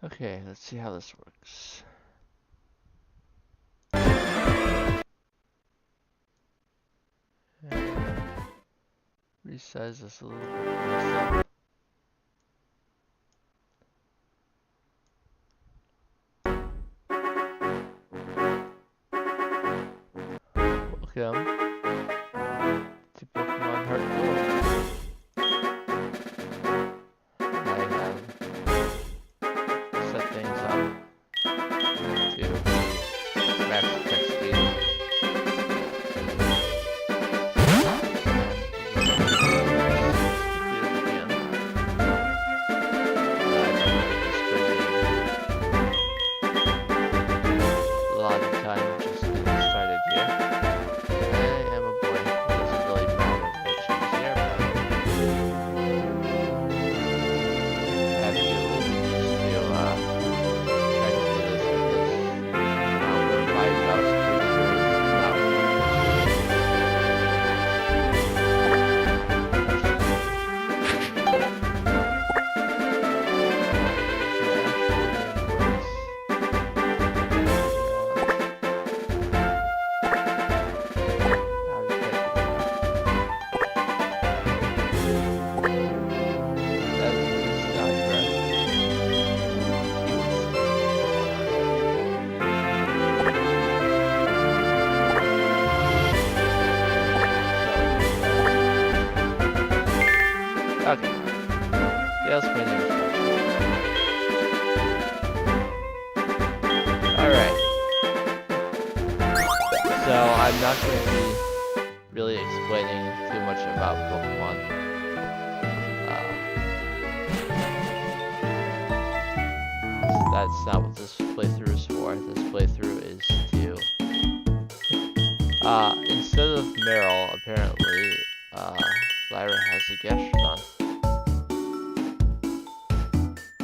Okay, let's see how this works. And resize this a little bit. Welcome to Pokemon HeartGold. I have set things up to max attack speed. A lot of time just getting started here. I am a boy. It doesn't really matter what I choose here, but I have to get a little bit used to try to do this because we're 5,000 pretty sure this is not okay. Yes, my name is Alright. So, I'm not going to be really explaining too much about Pokemon. That's not what this playthrough is for. This playthrough is to... instead of Meryl, apparently, Lyra has a Gastrodon.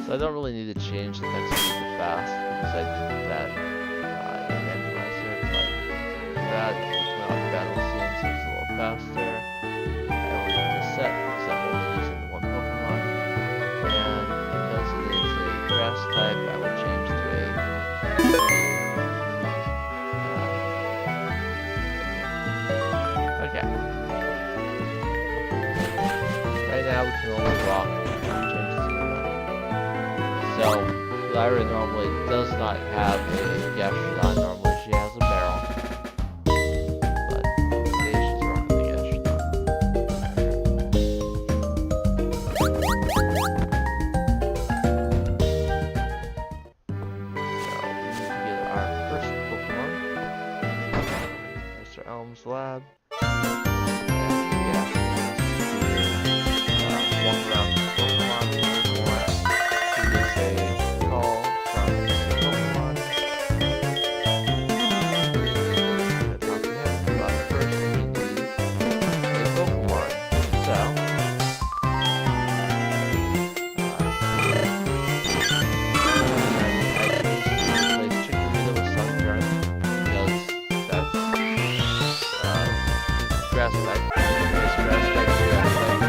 So I don't really need to change the text speed to fast because I did that in randomizer, but that went off battle scene, so it's a little faster. I only need to set because I'm only using the one Pokemon, and because it is a grass type, I will change to a okay. Right now we can only walk. So, Lyra normally does not have a Gastrodon. Normally she has a barrel. But today she's rocking the Gastrodon. So, we need to get our first Pokemon. Mr. Elm's lab. And yeah, walk around the Pokemon a little more. A call from Pokemon. I'm gonna talk to him, but first we need a Pokemon. So, I replace Chikorita with Sunkern because that's grass type. This grass type is grass type.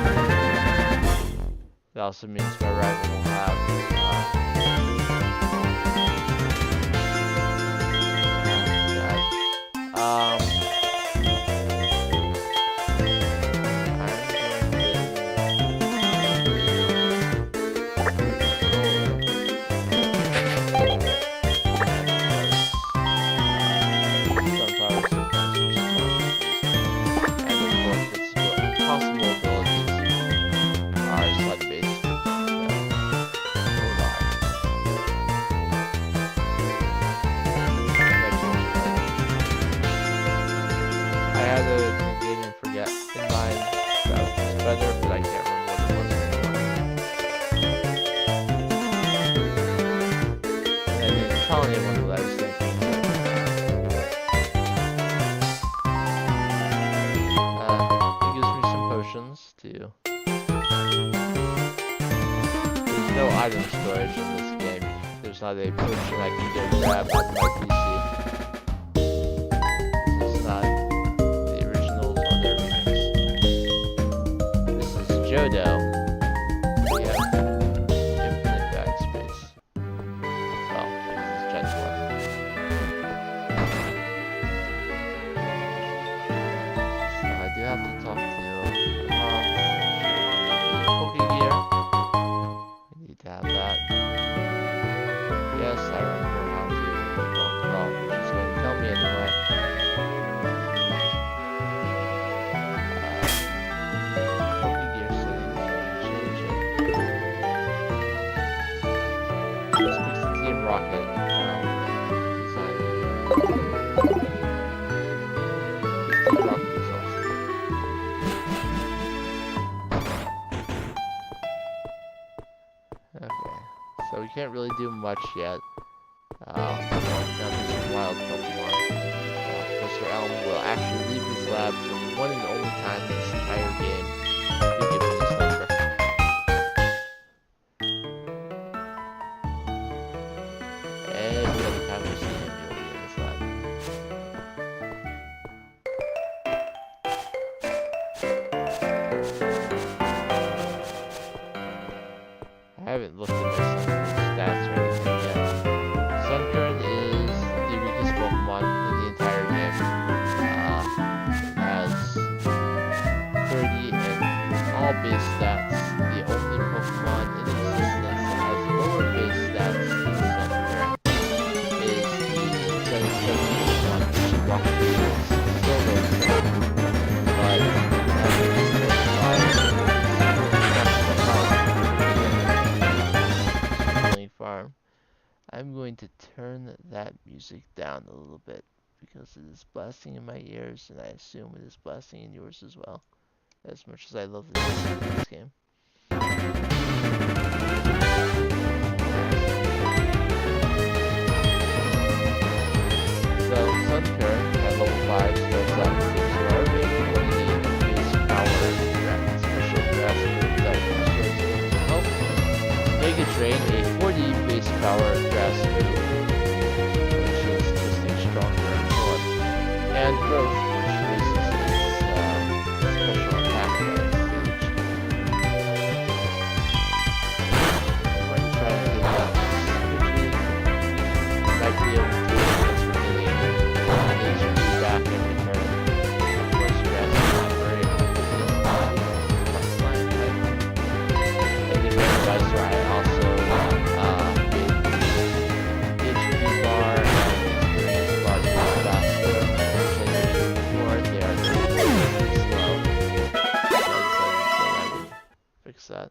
That also means my rival will have to. There's no item storage in this game. There's not a potion I can go grab on my PC. This is not the originals or their remix. This is Johto. We have infinite bag space. So we can't really do much yet. Now there's some wild Pokemon. Mr. Elm will actually leave his lab for the one and only time in this entire game to give us his number. Every other time we see him, he'll be in his lab. I haven't looked at my stats or anything yet. Sunkern is the weakest Pokemon in the entire game. It has 30 in all base stats. The only Pokemon in existence that has lower base stats than Sunkern is the Gen 7 Pokemon, which is Rock Fields. Still very strong, but farm. I'm going to turn that music down a little bit because it is blasting in my ears, and I assume it is blasting in yours as well, as much as I love the music in this game. So Sunkern at level 5 starts out with a Larvae 28 base power special grass move that restores health. Mega Drain, a 40 base power grass move, which is just a stronger form. And Growth, which raises its special attack by stage. When you try to get that quickly, you might be able to do it because we're getting nature feedback in return. Of course, grass is not very frontline type. And the randomizer I also made the HP bar and experience bar to go faster, which I mentioned before. They are really slow. So I decided I would fix that.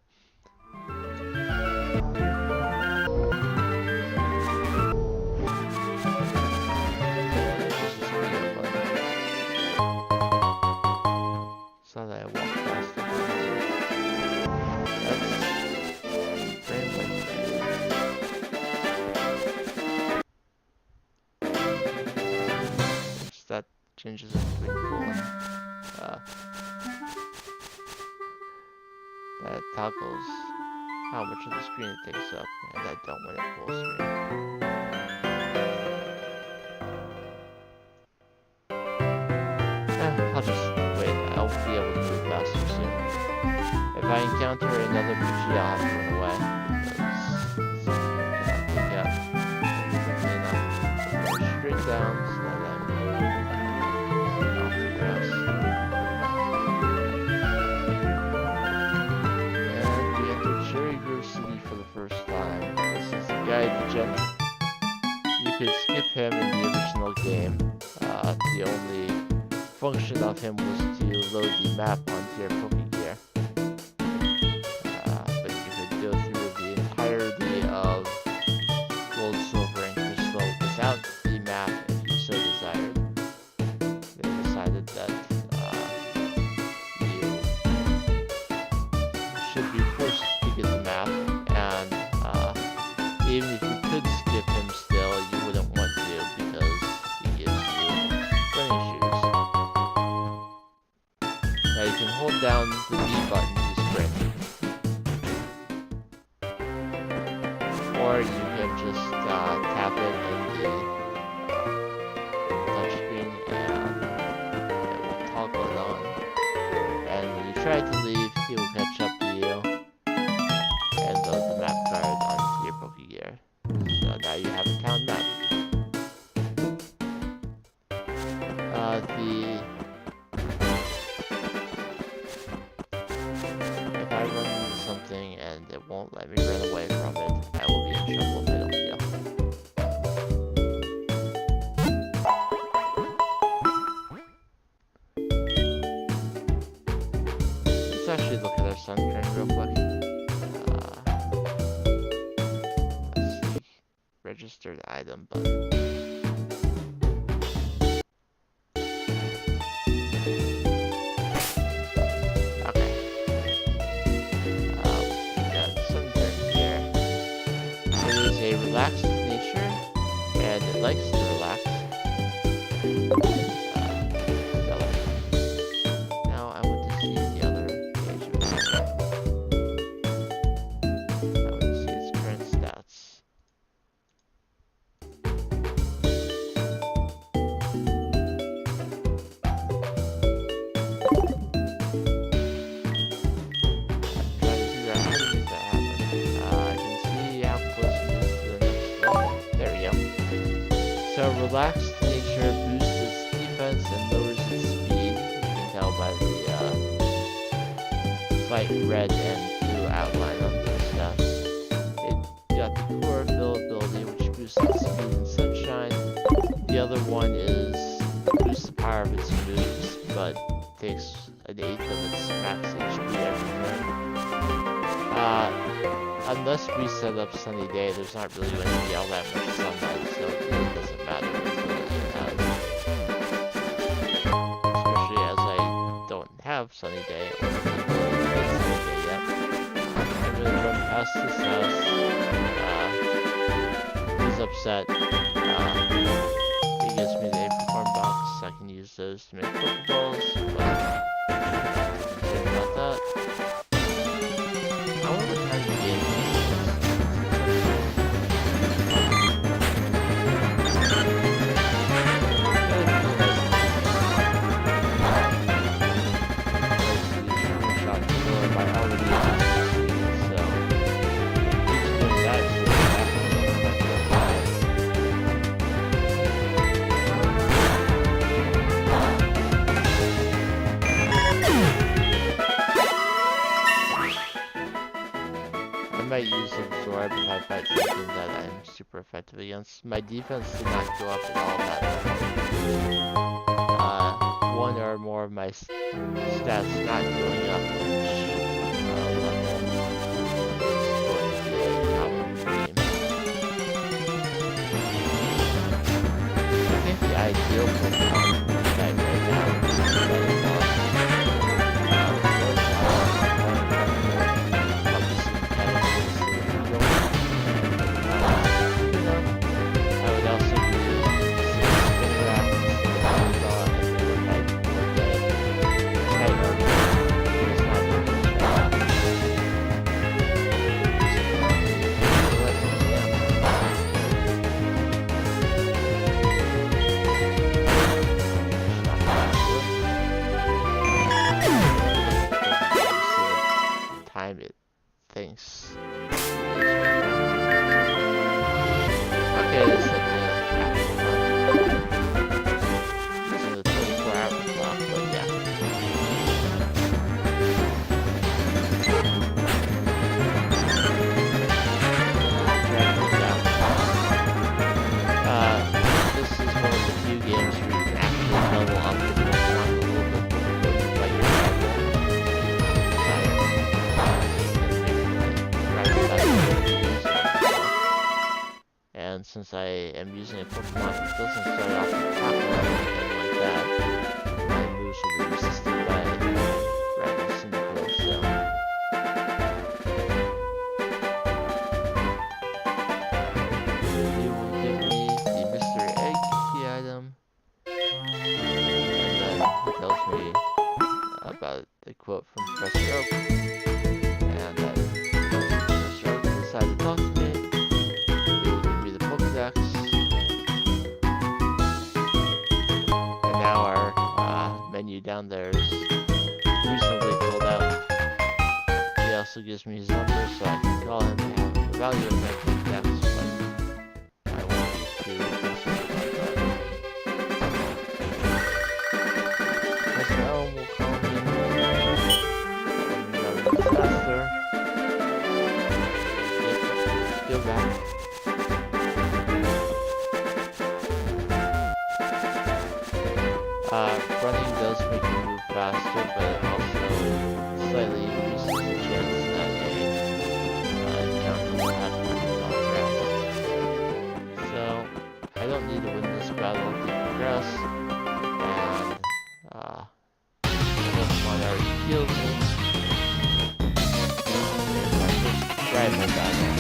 Saw that I walked faster. That's frame rate. That changes it between full and that toggles how much of the screen it takes up, and I don't want it full screen. I'll just wait. I'll be able to move faster soon. If I encounter another Pidgey, I'll have to run away because cannot pick up quickly enough. Go straight down so that I'm off the grass. And we entered Cherry Grove City for the first time. This is the guy to Gen. You could skip him in the original game. The only function of him was to load the map onto your Pokégear. But you could go through the entirety of Gold, Silver, and Crystal without the map if you so desired. They decided that you should be forced to get the map, and even if you could skip him still, you wouldn't want to because he gives you running shoes. Now you can hold down the B button to sprint, or you can just tap it in the touchscreen and it will toggle it on. And when you try to leave, he will catch up to you and load the map card onto your Pokégear. So now you have a town map. If I run into something and it won't let me run away from it, I will be in trouble if I don't heal. Let's actually look at our Sunkern real quick. Let's see. Registered item button. relaxed nature, and it likes to relax. Now I want to see the other page of it. I want to see its current stats. So relaxed nature boosts its defense and lowers its speed. You can tell by the slight red and blue outline on the stats. It got the chlorophyll ability, which boosts its speed in sunshine. The other one is boosts the power of its moves, but takes an eighth of its max HP every turn. Unless we set up sunny day, there's not really going to be all that much sunlight, so it really doesn't matter what ability it has. Especially as I don't have sunny day, or the ability to get sunny day yet. I'm going to run past this house. He's upset. He gives me the acorn box. I can use those to make Pokeballs, but I'm concerned about that. I wonder what kind of game this is. I might use Absorb if I fight something that I'm super effective against. My defense did not go up at all that much. One or more of my stats not going up, which level is going to be a problem for me. I think the ideal Pokemon type right now is it thinks. Okay, this is the this is the 24-hour clock, but yeah. This is one of the few games where you can actually level up the Pokemon a little bit before you fight your and since I am using a Pokemon that doesn't start off the top or anything like that, my moves will be resisted by Rapid Cyndaquil, so... It will give me the Mystery Egg key item, and then it tells me about the quote from Professor Oak, and that Professor Oak decided to talk to me. And now our menu down there is reasonably filled out. He also gives me his number so I can call him and evaluate my Pokédex when I want to do something like that. Mr. Elm will call me and disaster. Go back. Running does make you move faster, but it also slightly increases the chance that a encounter will happen on the ground. So, I don't need to win this battle to progress, and Pokemon already healed me. There's my first rival battle.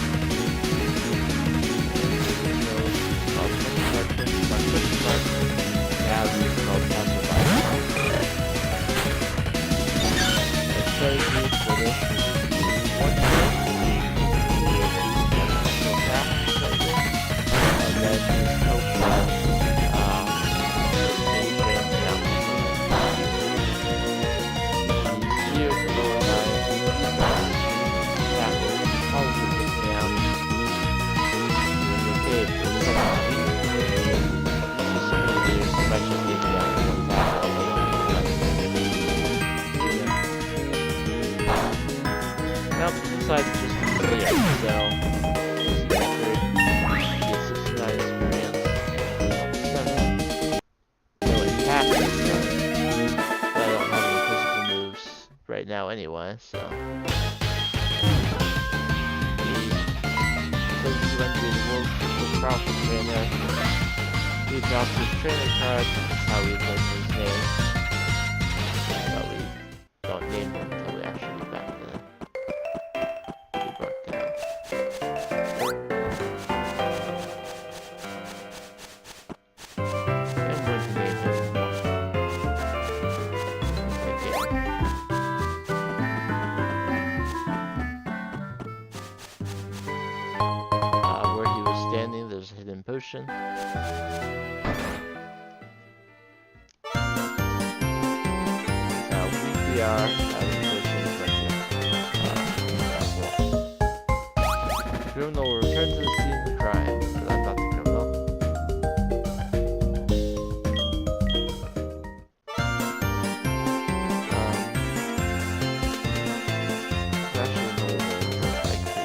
So, get 69 experience, level 7. No attack this time. But I don't have any physical moves right now anyway, so. Because he's going to be the world's most powerful trainer. He drops his trainer card, that's how we learn his name. But we don't name him until we actually get back to the down. And we're going to name him. Where he was standing, there's a hidden potion. That's how weak we are. Criminal will return to the scene of the crime, but I'm not the criminal. There's actually no names that I could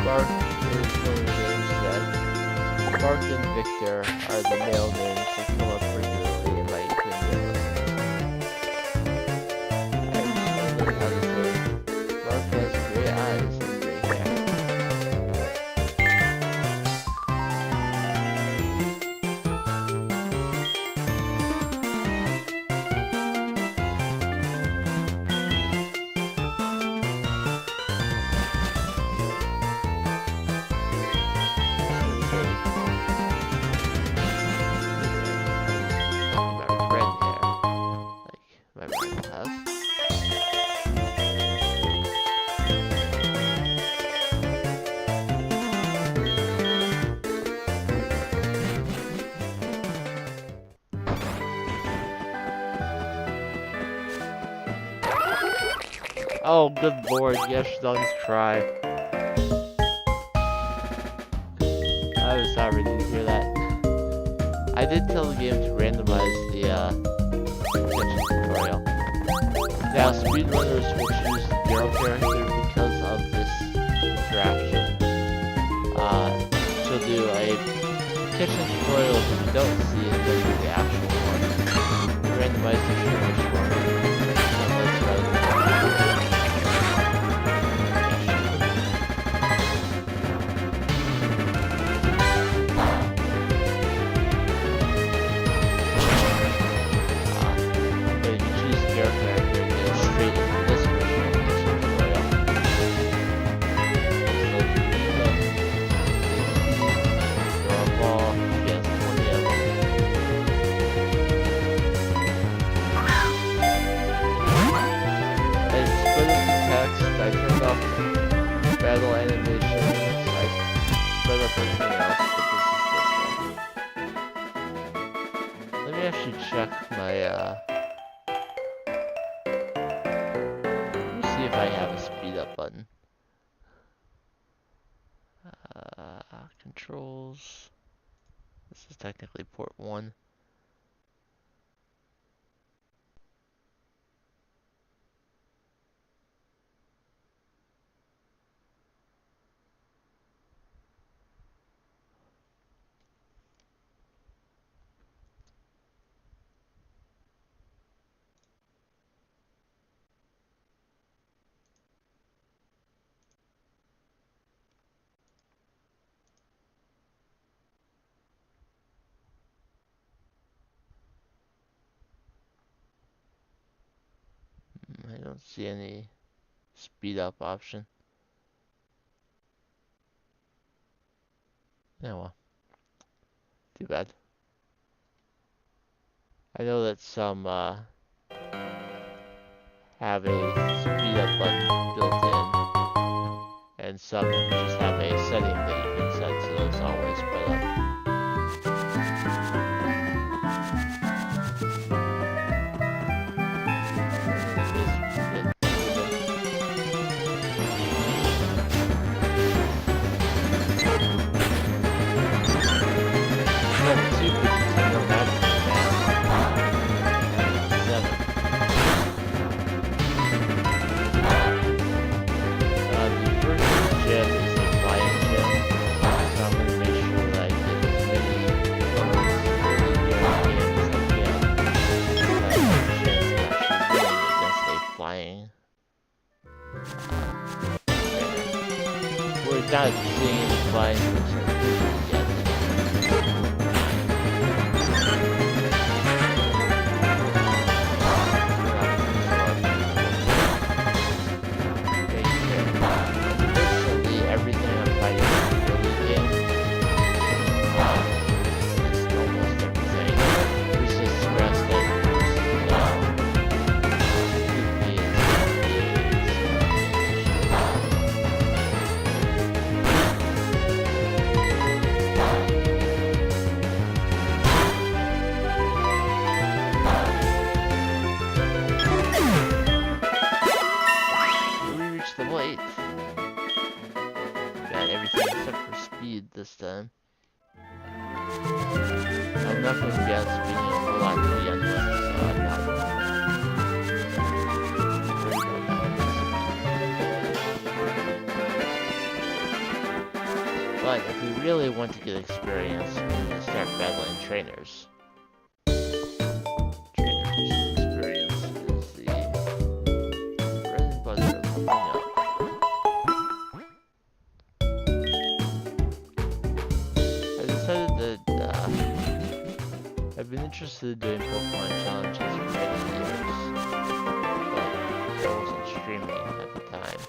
Bark is one of the names that Bark and Victor are the male names that come up regularly in my opinion. I recently learned how to say Bark has gray eyes and gray hair. Oh, good lord, yes, Dun's try. I was sorry to hear that. I did tell the game to randomize the attention tutorial. Now, speedrunners will choose the girl character because of this interaction. She'll do a kitchen tutorial if you don't see it, then do the actual one. Randomize the which one. Battle animations, like spread up everything else, but this is this one. Let me actually check my let me see if I have a speed up button. Controls. This is technically port 1. I don't see any speed up option. Yeah, well, too bad. I know that some have a speed up button built in, and some just have a setting that you can set so it's always spread up. We're not seeing any flying yet. Unfortunately, everything I'm fighting is a early game. It's almost everything. There's just grass level 8. Got everything except for speed this time. I'm not going to be out speeding a whole lot to begin with, so I'm not worried about speed. But if we really want to get experience, we need to start battling trainers. I've been interested in doing Pokemon challenges for many years, but I wasn't streaming at the time.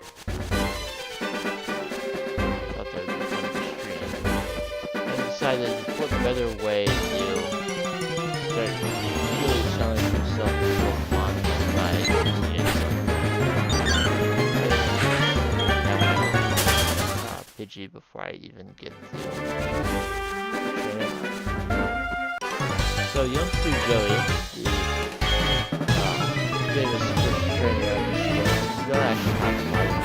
I thought that would be fun to stream. I decided what better way to start really challenging yourself with Pokemon than by using a Pidgey before I even get to train it. So youngster Joey, the famous first trainer of the show, we don't actually have to fight him.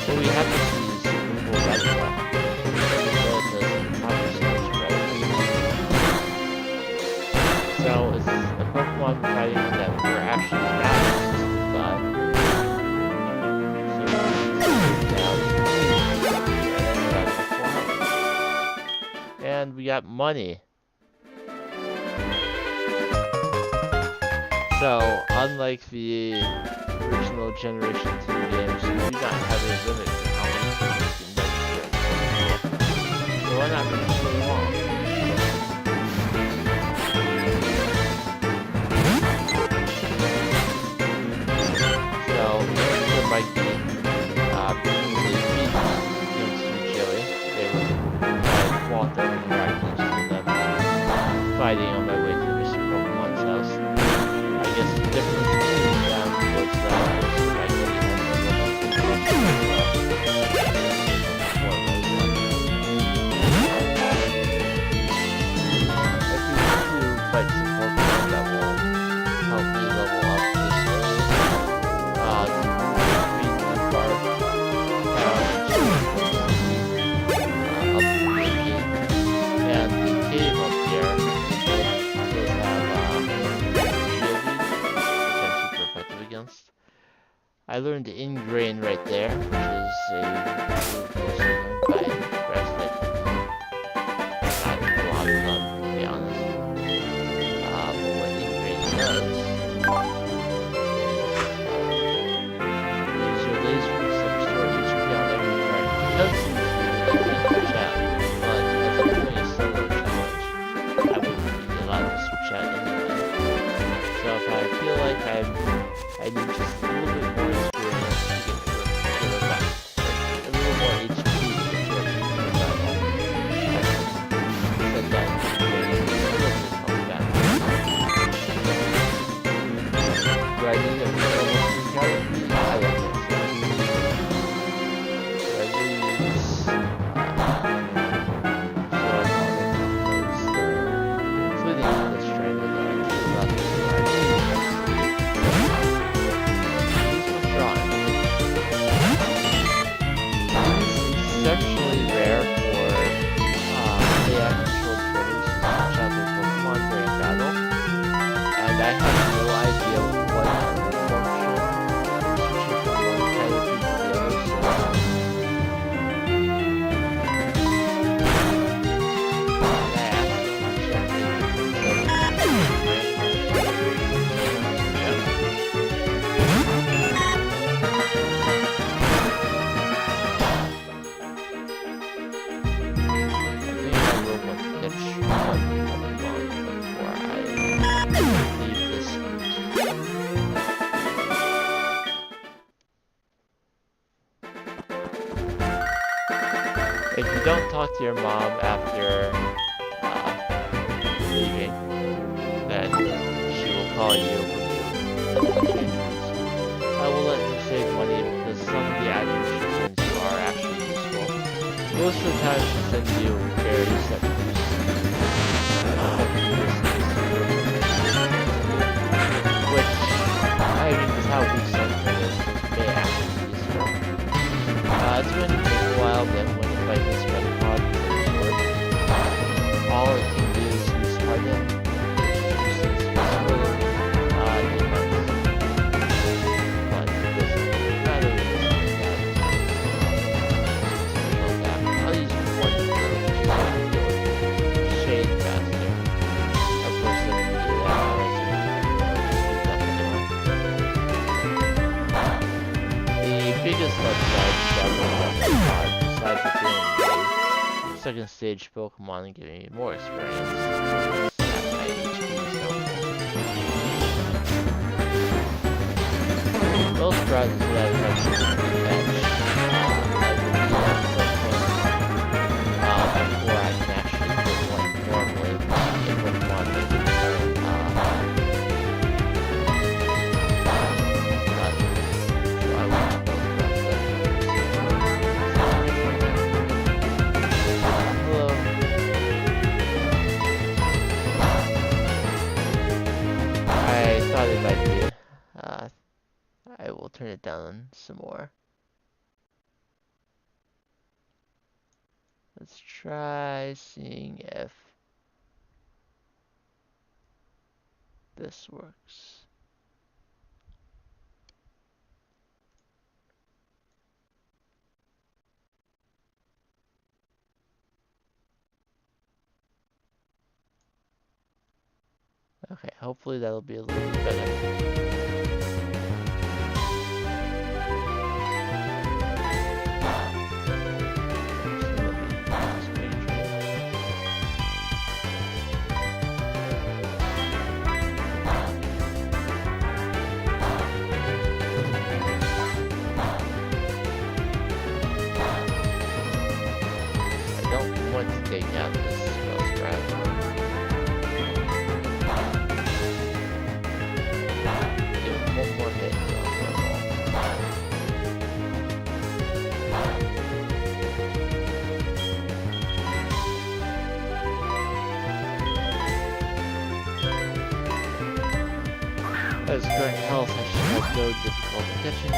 So we have to see Super Bowl Red. So it's a Pokemon fighting that we're actually not assisted by. And we got money. So, unlike the original Generation 2 games, we do not have a limit for how many things we can register. So why not register them all? So, youngster Mikey, presumably beat youngster Joey. They were fought them and practiced them fighting on my way to Mr. Pokemon's house. I guess the difference between them was my buddy had to fight some Pokemon that will help me level up this early. Beat the Bark and the cave up here does have which I'm super effective against. I learned Ingrain right there, which is a learned by grass type. Not a lot of fun, to be honest. But what Ingrain does is your laser recepts store HP on every card. It does seem to be like in chat, but as I'm doing a solo challenge, I wouldn't be allowed to switch out anyway. So if I feel like I need just a little bit more experience to get to a back, a little more HP to get to a back. leave this route. If you don't talk to your mom after leaving, then she will call you when you changes. I will let you save money because some of the items she sends you are actually useful. Most of the time she sends you berries that produce which I mean is how we Sunkern is, may actually be useful. It's going to take a while, but when you fight this red pod with a sword, all it can do is use harden, which reduces physical defense. But it doesn't matter if it's like that. I'll use one for shade faster. Of course, that would be the biggest upside besides it being the second stage Pokemon and giving me more experience. Snap my HP, so. Most prizes that I would have to catch, I will need at some point before I can actually put one normally in Pokemon. It might be. I will turn it down some more. Let's try seeing if this works. Okay, hopefully that'll be a little bit better. I don't want to take out this spell strap. One more hit. At its current health, I should have no difficulty catching it.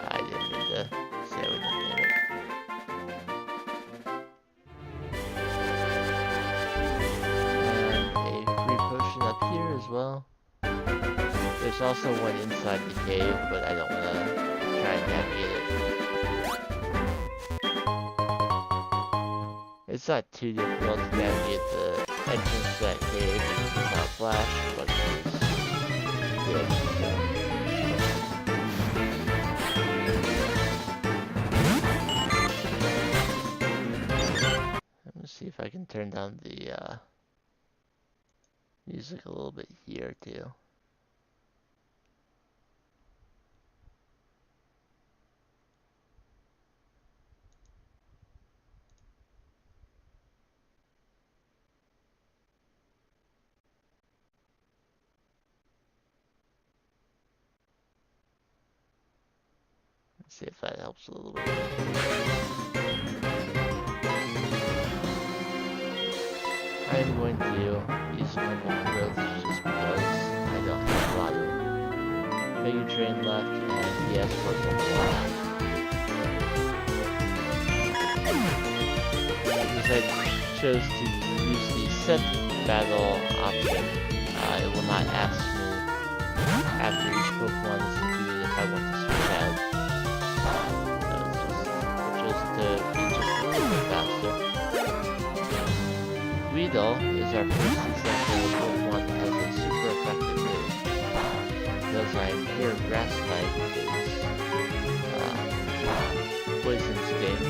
I didn't mean to say I would name it. And a free potion up here as well. There's also one inside the cave, but I don't want to try and navigate it. It's not too difficult to navigate the entrance to that cave. It's not flash, but it's good. Let me see if I can turn down the music a little bit here too. Let's see if that helps a little bit. I'm going to use a couple of growths just because I don't have a lot of Mega Drain left and PS for Pokemon. Because I chose to use the set battle option, it will not ask me after each Pokemon is defeated if I want to switch out. So it's just to be just a little bit faster. Weedle is our first example of one that has a super effective move. Because I'm here, Grass type is Poison's game.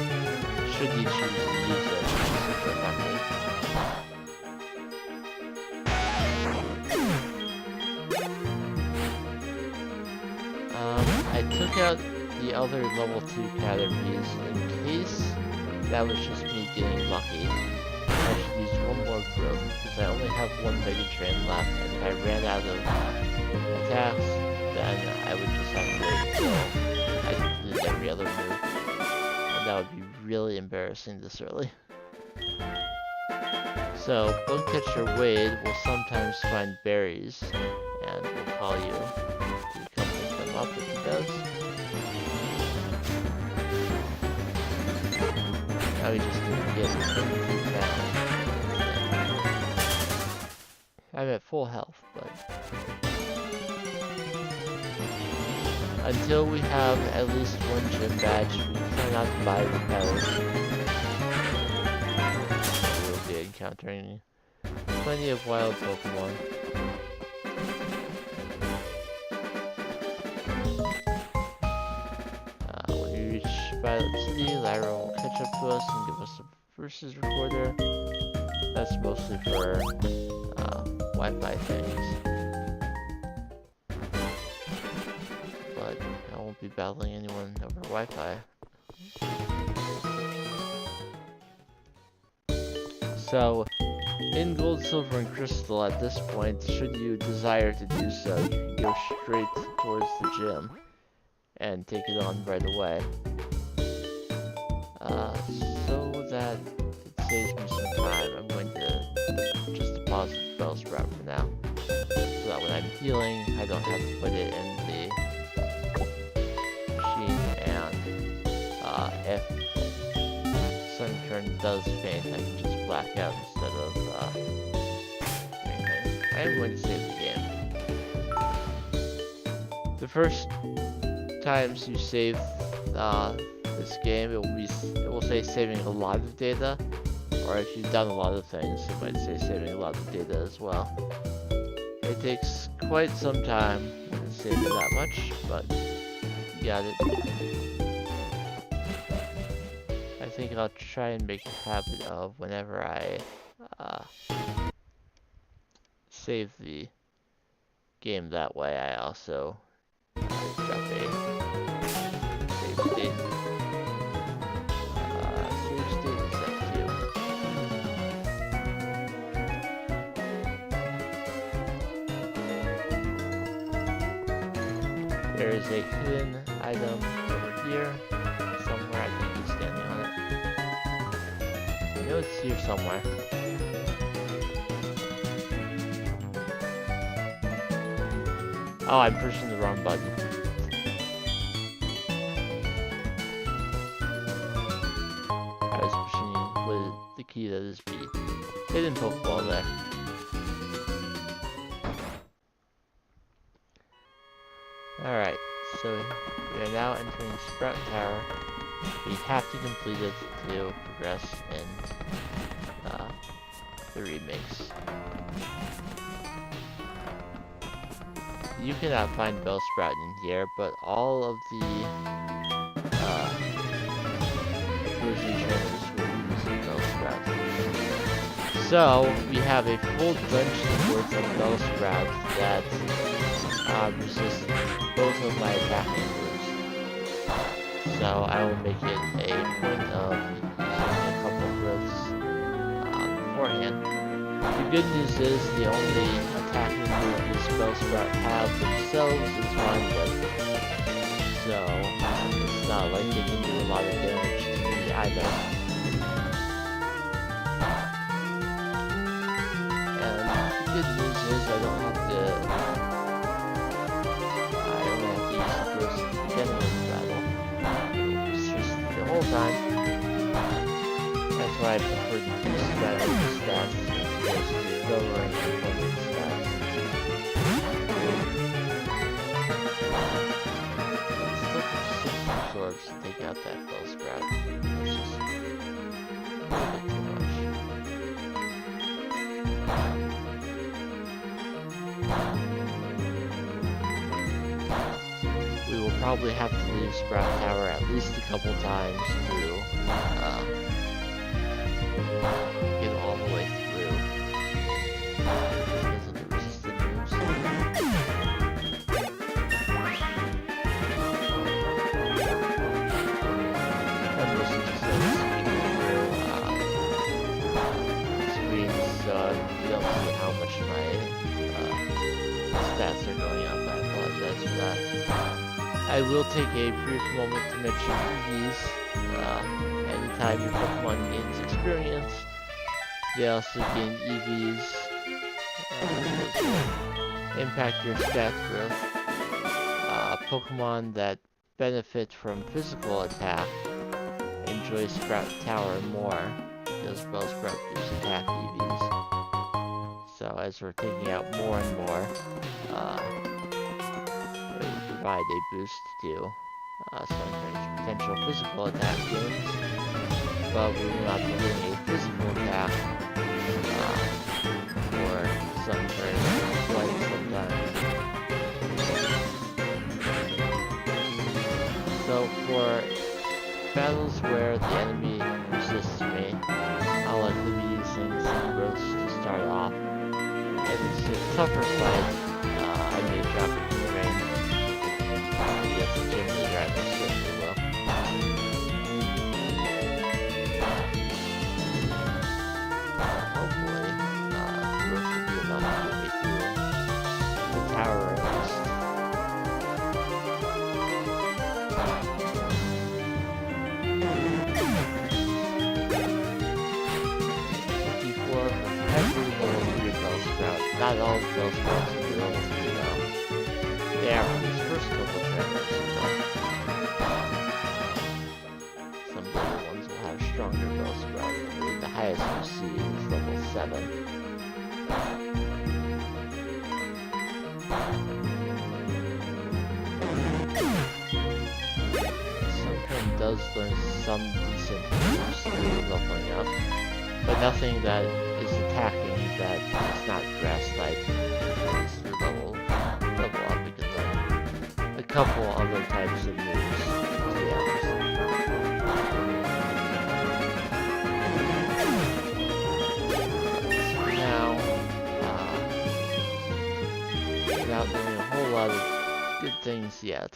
Should you choose to use it, it's super effective. I took out the other level 2 Caterpies in case that was just me getting lucky. I should use one more growth because I only have one Mega Train left, and if I ran out of attacks, then I would just have to wait until I completed every other move. And that would be really embarrassing this early. So, Bugcatcher Wade will sometimes find berries, and will call you to come pick them up if he does. Now we just need to get 22 down. I'm at full health, but until we have at least one gym badge, we try not to buy repels. We will be encountering plenty of wild Pokemon. When we reach Violet City, Lyra will catch up to us and give us a versus recorder. That's mostly for Wi-Fi things. But I won't be battling anyone over Wi-Fi. So, in Gold, Silver, and Crystal at this point, should you desire to do so, you can go straight towards the gym and take it on right away. So that it saves me some time, I'm going to just deposit Bellsprout for now. So that when I'm healing, I don't have to put it in the machine, and if Sunkern does faint, I can just black out instead of anything. I am going to save the game. The first times you save this game, it will say saving a lot of data, or if you've done a lot of things, it might say saving a lot of data as well. It takes quite some time to save it that much, but you got it. I think I'll try and make a habit of whenever I save the game that way, I also drop a save state. Save state is set to. There is a hidden item over here somewhere. I think he's standing on it. I know it's here somewhere. Oh, I'm pushing the wrong button. I was pushing with the key that is B. Hidden Pokeball there. Alright, so we are now entering Sprout Tower. We have to complete it to progress in the remakes. You cannot find Bellsprout in here, but all of the Fusion trainers will be using Bellsprout. So, we have a full dungeon worth of Bellsprout that resist both of my attacking moves. So, I will make it a point of using a couple of growths beforehand. The good news is the only attacking move these Bellsprout have themselves is Mind Whip. So, it's not like they can do a lot of damage to me either. And the good news is I don't have to... I only have to use the growths at the beginning of the battle. It's just the whole time. That's why I prefer to boost that with the stats. As to lowering opponent's stats. Still took 6 absorbs to take out that Bellsprout. That's just a little bit too much. probably have to leave Sprout Tower at least a couple times to get all the way through because of the resistant moves. And this is just through screens, so you don't see how much my stats are going up. I apologize for that. I will take a brief moment to mention EVs. Anytime your Pokemon gains experience, they also gain EVs. Which will impact your stat growth. Pokemon that benefit from physical attack enjoy Sprout Tower more because Bellsprout gives attack EVs. So as we're taking out more and more, we provide a boost to Sunkern's potential physical attack gains, but we will not be getting a physical attack for Sunkern quite sometimes. So for battles where the enemy resists me, I'll likely be using some growths to start off. If it's a tougher fight, I may drop it to range. Against the gym leader, I most certainly will. Hopefully, growth will be enough to get me through the tower at least. Not all Bellsprouts will be level 3 though. They are for these first couple trainers, some level ones will have stronger Bellsprout. I believe the highest you see is level 7. Sunkern does learn some decent moves through leveling up, but nothing that is attacking that is not grass type. At least through level up, we can learn a couple other types of moves, to be honest. So now, without doing a whole lot of good things yet,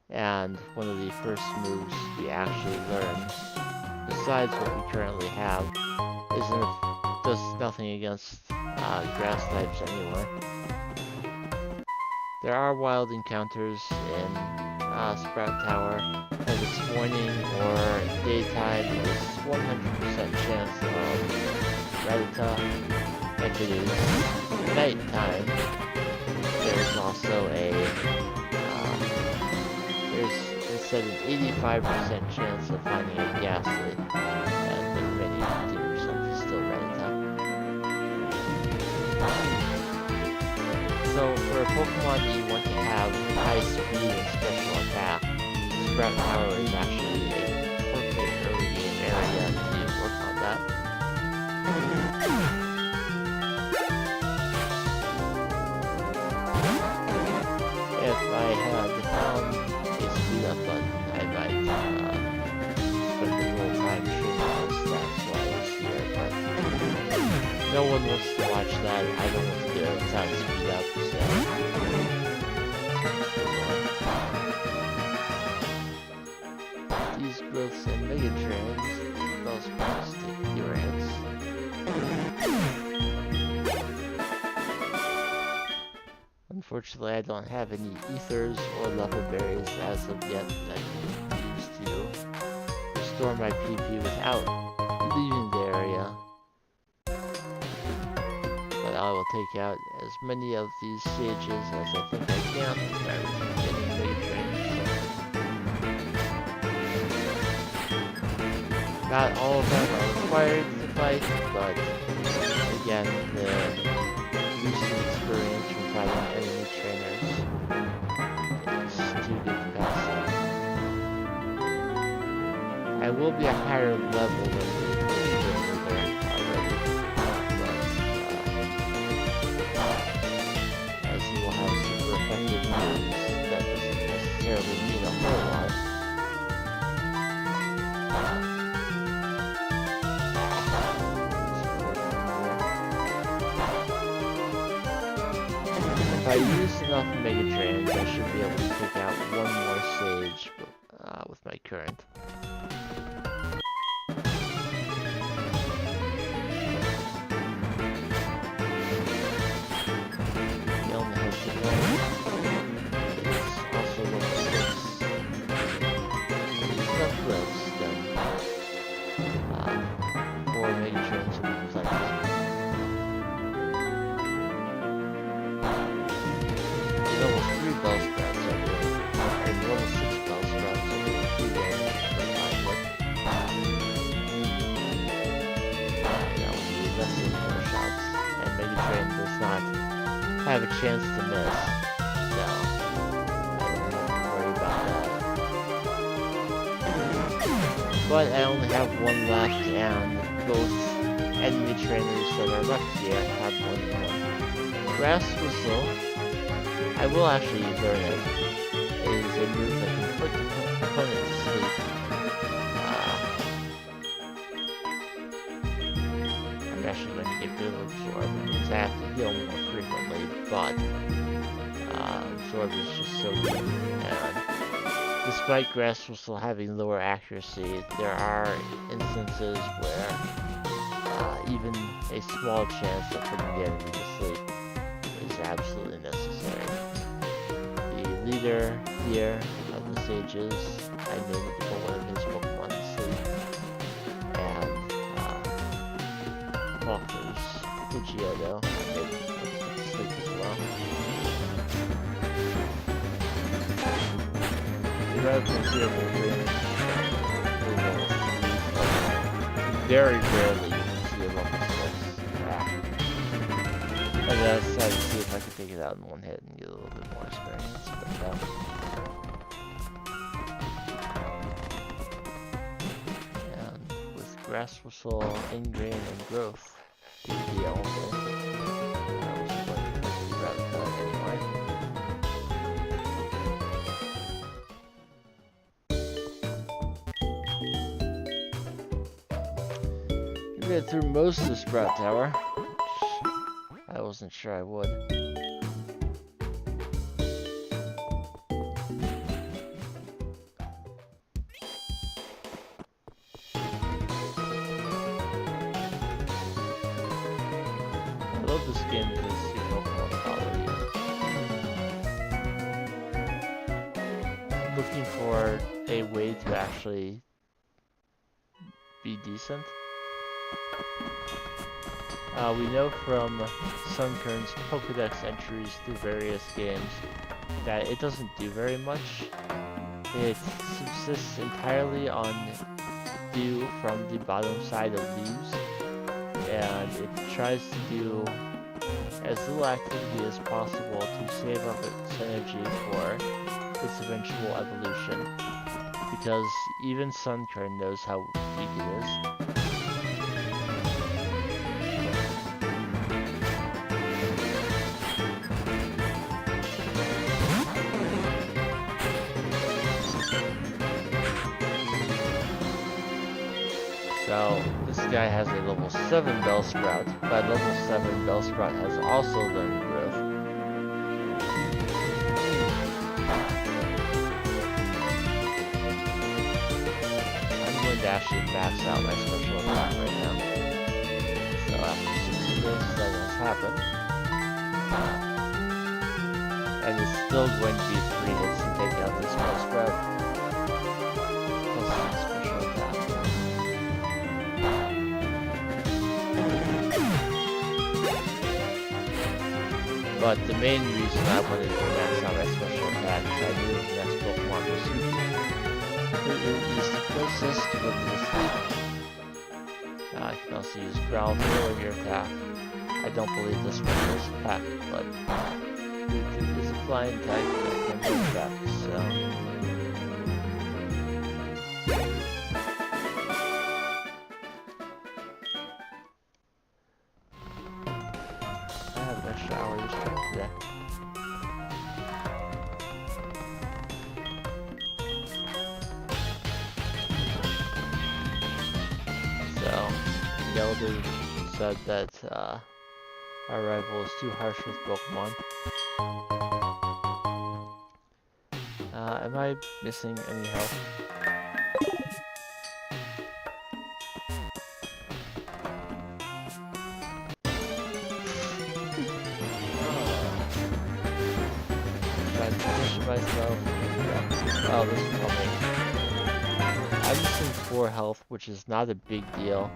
and one of the first moves we actually learn, besides what we currently have, does nothing against grass types anyway. There are wild encounters in Sprout Tower. If it's morning or daytime, there's 100% chance of Rattata. If it is nighttime, there's also there's instead an 85% chance of finding a Ghastly, and the remaining 15% is still Rattata. So for a Pokemon that you want to have high speed and special attack, Sprout Tower is actually a perfect early game area to work on that. If I had found a speed up button, I might spend a little time showing those stats while I was here, but no one wants to watch that. I don't want to do it without speed up, so. These growths and Mega Trains, these Bellsprouts take fewer hits. Unfortunately, I don't have any ethers or level berries as of yet that I can use to restore my PP without leaving the area. But I will take out as many of these sages as I think I can by getting Mega Trains. Not all of them are required to fight, but again, the boosted experience from fighting enemy trainers is too good to pass up. I will be a higher level than the trainer there already, but as he will have super effective moves, that doesn't necessarily mean still alive. If I use enough Mega Trains, I should be able to take out one more Sage with my current. He only has the one. It's also level 6. He's not close, then 4 Mega Trains will be plenty. Level 3 Bellsprouts, I believe. And level 6 Bellsprouts, I believe. 3 damage to combine with. That would be less than 4 shots. And Mega Train does not have a chance to miss. So, I don't have to worry about that. But I only have one left, and both enemy trainers that are left here have one more. Grass Whistle, I will actually learn it, is a move that can put the opponent to sleep. I'm actually going to get rid of Absorb. It means I have to heal more frequently, but Absorb is just so good. And despite Grass Whistle having lower accuracy, there are instances where even a small chance of putting the enemy to sleep is absolutely necessary. The leader here of the Sages, I know that put one of his Pokemon to sleep, and Walker's Pidgeotto made him to sleep as well. The rather considerable range very rarely you can see a level 6 crack. And then I decided to see if I could take it out in one hit and get a little bit more experience. And with Grass Whistle, Ingrain, and Growth, the only I was going to grab that anyway. We made it through most of the Sprout Tower, which I wasn't sure I would. I love this game because your Pokemon follow you. I'm looking for a way to actually be decent. We know from Sunkern's Pokedex entries through various games that it doesn't do very much. It subsists entirely on dew from the bottom side of leaves, and it tries to do as little activity as possible to save up its energy for its eventual evolution, because even Sunkern knows how weak it is. So, this guy has a level 7 Bellsprout, but level 7 Bellsprout has also learned Growth. I'm going to actually max out my special attack right now. So after 6 games that has happened. And it's still going to be 3 hits to take out this Bellsprout. Plus my special attack. But the main reason I wanted to max out my special attack is I knew the next Pokemon was completely east closest to put me to sleep. I can also use Growl to lower your attack. I don't believe this one is attack, but it is a flying type that can do attack, so... Hours today. elder said that our rival is too harsh with Pokemon. Am I missing any health? Trying to position myself. Yeah. Oh, this is coming. I'm missing 4 health, which is not a big deal,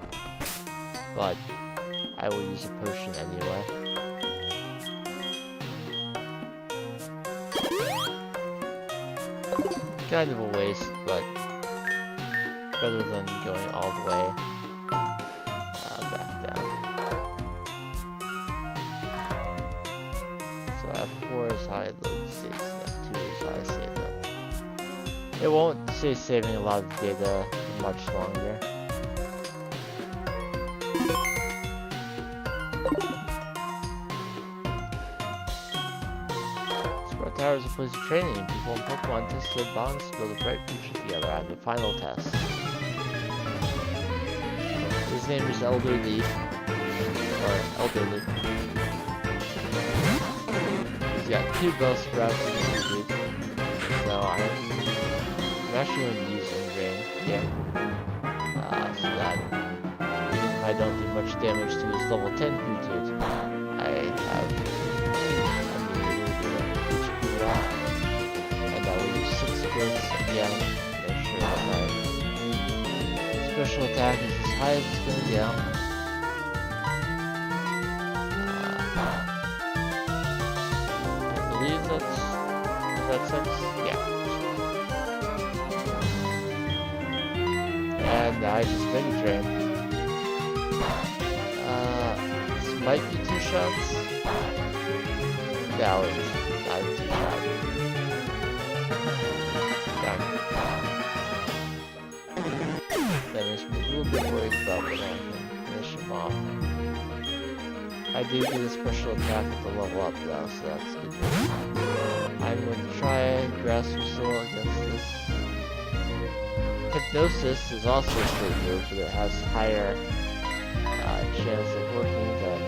but I will use a potion anyway. Kind of a waste, but better than going all the way back down. So F4 is how I load saves, F2 is how I save them. It won't say saving a lot of data much longer. Tower is a place of training. People in Pokemon test their bonds to build a bright future together on the final test. His name is Elderly. Or Elderly. He's got 2 Bellsprouts in his group. So I'm actually going to use Ingrain here. So that I don't do much damage to his level 10 creatures. I have and I will use 6 squirts again to make sure that my special attack is as high as it's going to go. I believe that's 6? Yeah. And I just Mega Drain. This might be 2 shots. No, it's not 2 shots. That makes me a little bit worried about when I can finish him off. I do get a special attack at the level up though, so that's good news. I'm going to try Grass Whistle against this. Hypnosis is also a straight move, but it has higher chance of working than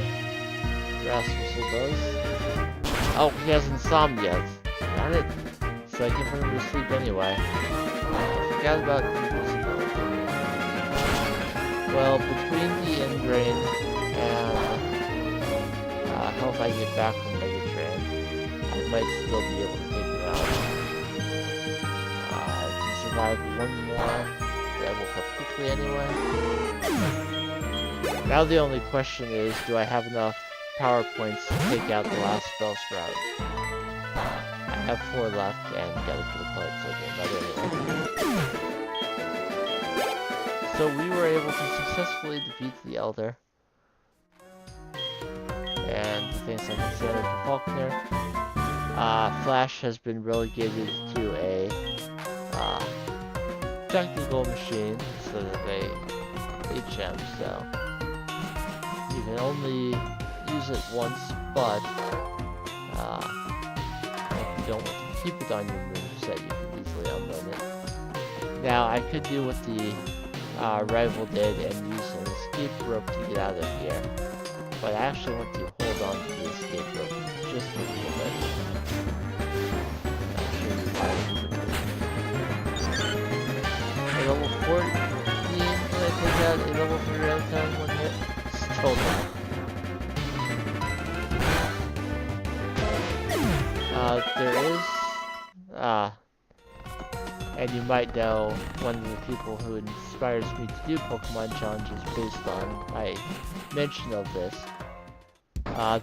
Grass Whistle does. Oh, he has Insomnia. Darn it. So I can put him to sleep anyway. I forgot about invisibility. Well, between the Ingrain and health I get back from Mega Drain, I might still be able to take him out. I can survive 1 more that I woke up quickly anyway. Now the only question is, do I have enough power points to take out the last Bellsprout? I have 4 left and gotta put a part again, but anyway. So we were able to successfully defeat the Elder. And the things I can say about Faulkner. Flash has been relegated to a technical machine instead of a HM, so you can only use it once, but if you don't want to keep it on your moveset, you can easily unload it. Now, I could do what the rival did and use an escape rope to get out of here, but I actually want to hold on to the escape rope just a little bit. I'll show you why. At level 14, can I take out a level 3 out of 10 one hit? Still not. There is, and you might know, one of the people who inspires me to do Pokemon challenges based on my mention of this.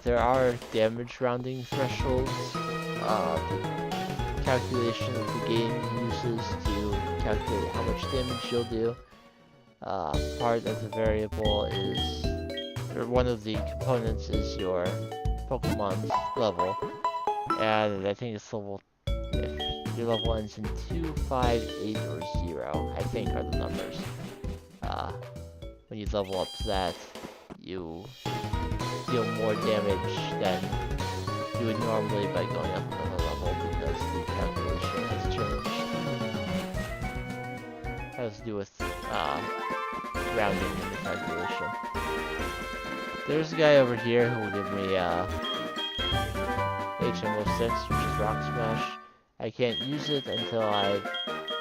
There are damage rounding thresholds, the calculation that the game uses to calculate how much damage you'll do. Part of the variable is, or one of the components is your Pokemon's level. And I think it's level, if your level ends in 2, 5, 8, or 0, I think are the numbers. When you level up to that, you deal more damage than you would normally by going up another level because the calculation has changed. It has to do with rounding in the calculation. There's a guy over here who will give me HM06, which is Rock Smash. I can't use it until I've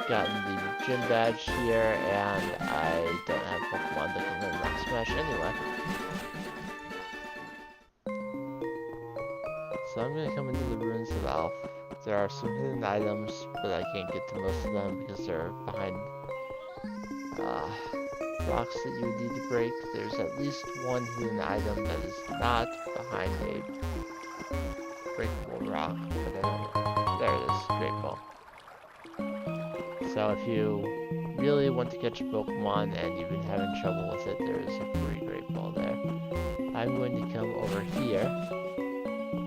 gotten the gym badge here, and I don't have Pokemon that can learn Rock Smash anyway. So I'm gonna come into the Ruins of Alph. There are some hidden items, but I can't get to most of them because they're behind rocks that you would need to break. There's at least one hidden item that is not behind a breakable rock, but I don't know. There it is, Great Ball. So if you really want to catch a Pokemon and you've been having trouble with it, there is a free Great Ball there. I'm going to come over here,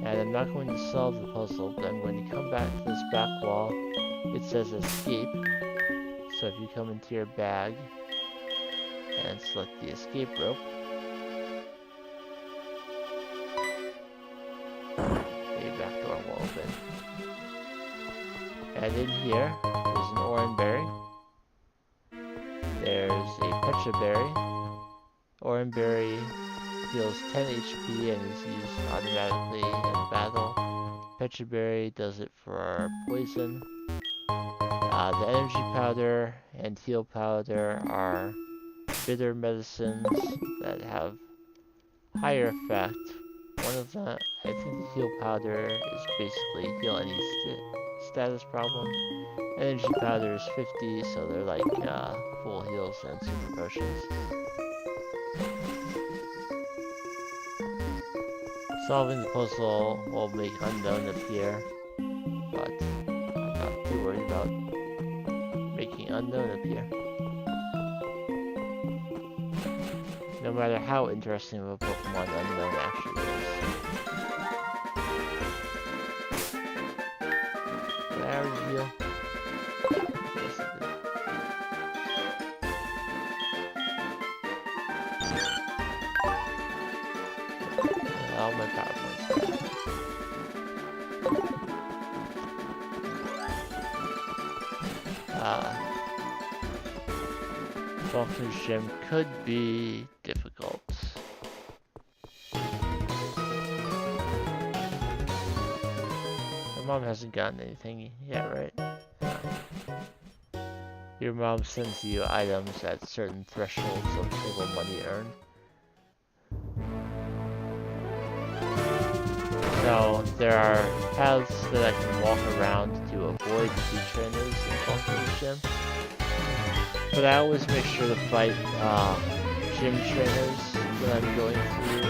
and I'm not going to solve the puzzle, but I'm going to come back to this back wall. It says escape, so if you come into your bag and select the escape rope, the back door will open. And in here, there's an Oran Berry. There's a Pecha Berry. Oran Berry heals 10 HP and is used automatically in battle. Pecha Berry does it for poison. The Energy Powder and Heal Powder are bitter medicines that have higher effect. One of them, I think the Heal Powder is basically heal any status problem. Energy Powder is 50, so they're like full heals and super potions. Solving the puzzle will make Unknown appear, but I'm not too worried about making Unknown appear. No matter how interesting of a Pokemon Unknown actually is. Did I already heal? Yes, I did. All my power points. Falconer's Gym could be difficult. My mom hasn't gotten anything yet, right? Your mom sends you items at certain thresholds of total money earned. So there are paths that I can walk around to avoid the trainers in Falconer's Gym. But I always make sure to fight gym trainers when I'm going through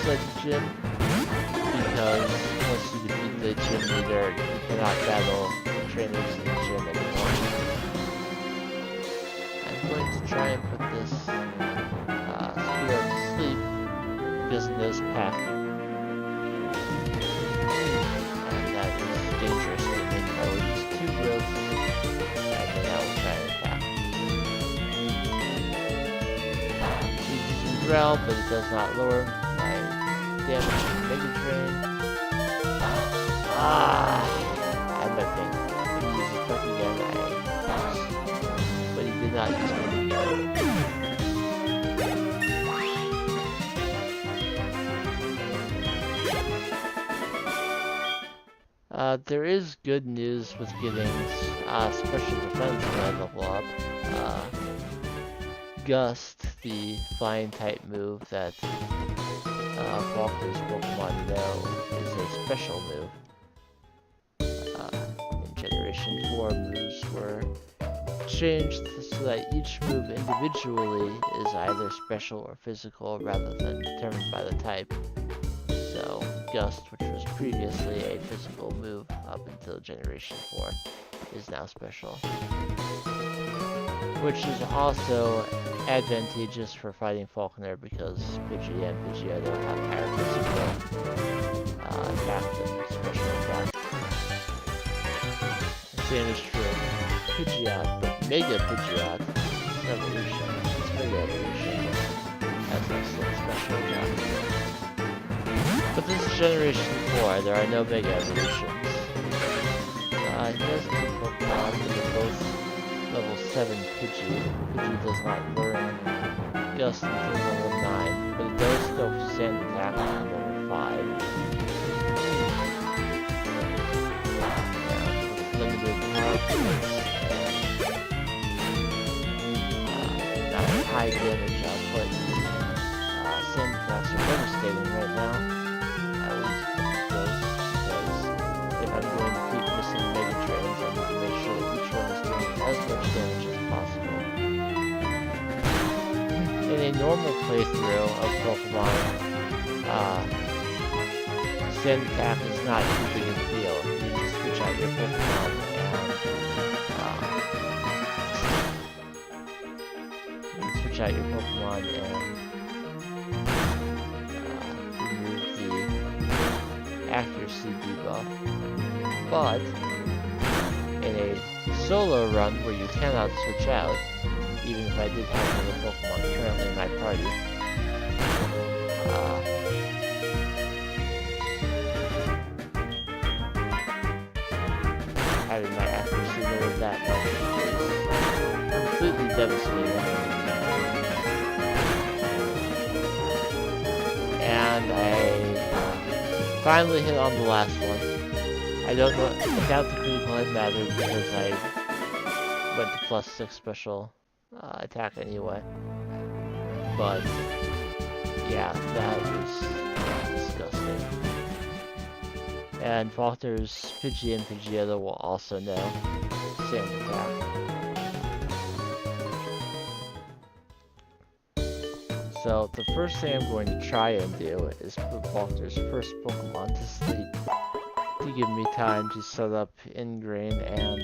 said gym, because once you defeat the gym leader, you cannot battle the trainers in the gym anymore. I'm going to try and put this Spearow to sleep because it knows Pack. And that is dangerous statement. I will use 2 growth and then I will try and attack. But it does not lower my damage from Mega Drain. And my thing. If he uses Puck again, I lose. But he did not use Puck again. There is good news with getting special defense when I level up. Gust, the flying type move that Falconer's Pokemon know is a special move. In Generation 4, moves were changed so that each move individually is either special or physical rather than determined by the type. So Gust, which was previously a physical move up until Generation 4, is now special. Which is also advantageous for fighting Falconer because Pidgey and Pidgeotto have higher physical attack than special attack. The same is true of Pidgeot, but Mega Pidgeot is an evolution. It's Mega Evolution has excellent special attack. But this is Generation 4, there are no Mega Evolutions. He has 2 Pokemon that are both level 7 Pidgey. Pidgey does not learn Gust until level 9, but it does still sand attack until level 5. Limited power points and not high damage output. Sand attacks are devastating right now, at least those, because if I'm going to keep missing Mega Trains, I need to make sure that each one is doing as much damage as possible. In a normal playthrough of Pokemon, sand attack is not too big of a deal. You just switch out your Pokemon and remove the accuracy debuff. But in a solo run where you cannot switch out, even if I did have another Pokemon currently in my party, having my accuracy lowered that much is completely devastating. And I finally hit on the last one. I don't know, I doubt the critical hit mattered because I went to +6 special attack anyway. But yeah, that was disgusting. And Faulkner's Pidgey and Pidgeotto will also know sand attack. So the first thing I'm going to try and do is put Faulkner's first Pokemon to sleep to give me time to set up Ingrain and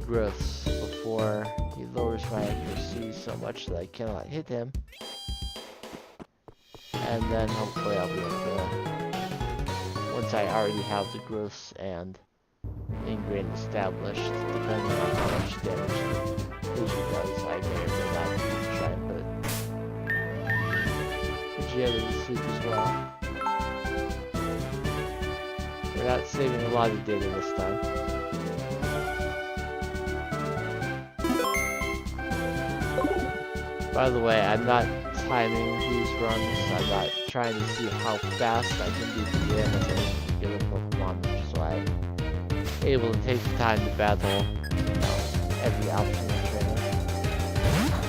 Growths before he lowers my accuracy so much that I cannot hit him. And then hopefully I'll be able to, once I already have the Growths and Ingrain established, depending on how much damage Pidgey does, I may or may not need to try and put Pidgeotto to sleep as well. We're not saving a lot of data this time. By the way, I'm not timing these runs. I'm not trying to see how fast I can do the game with any particular Pokemon, which is why I'm able to take the time to battle every optional trainer.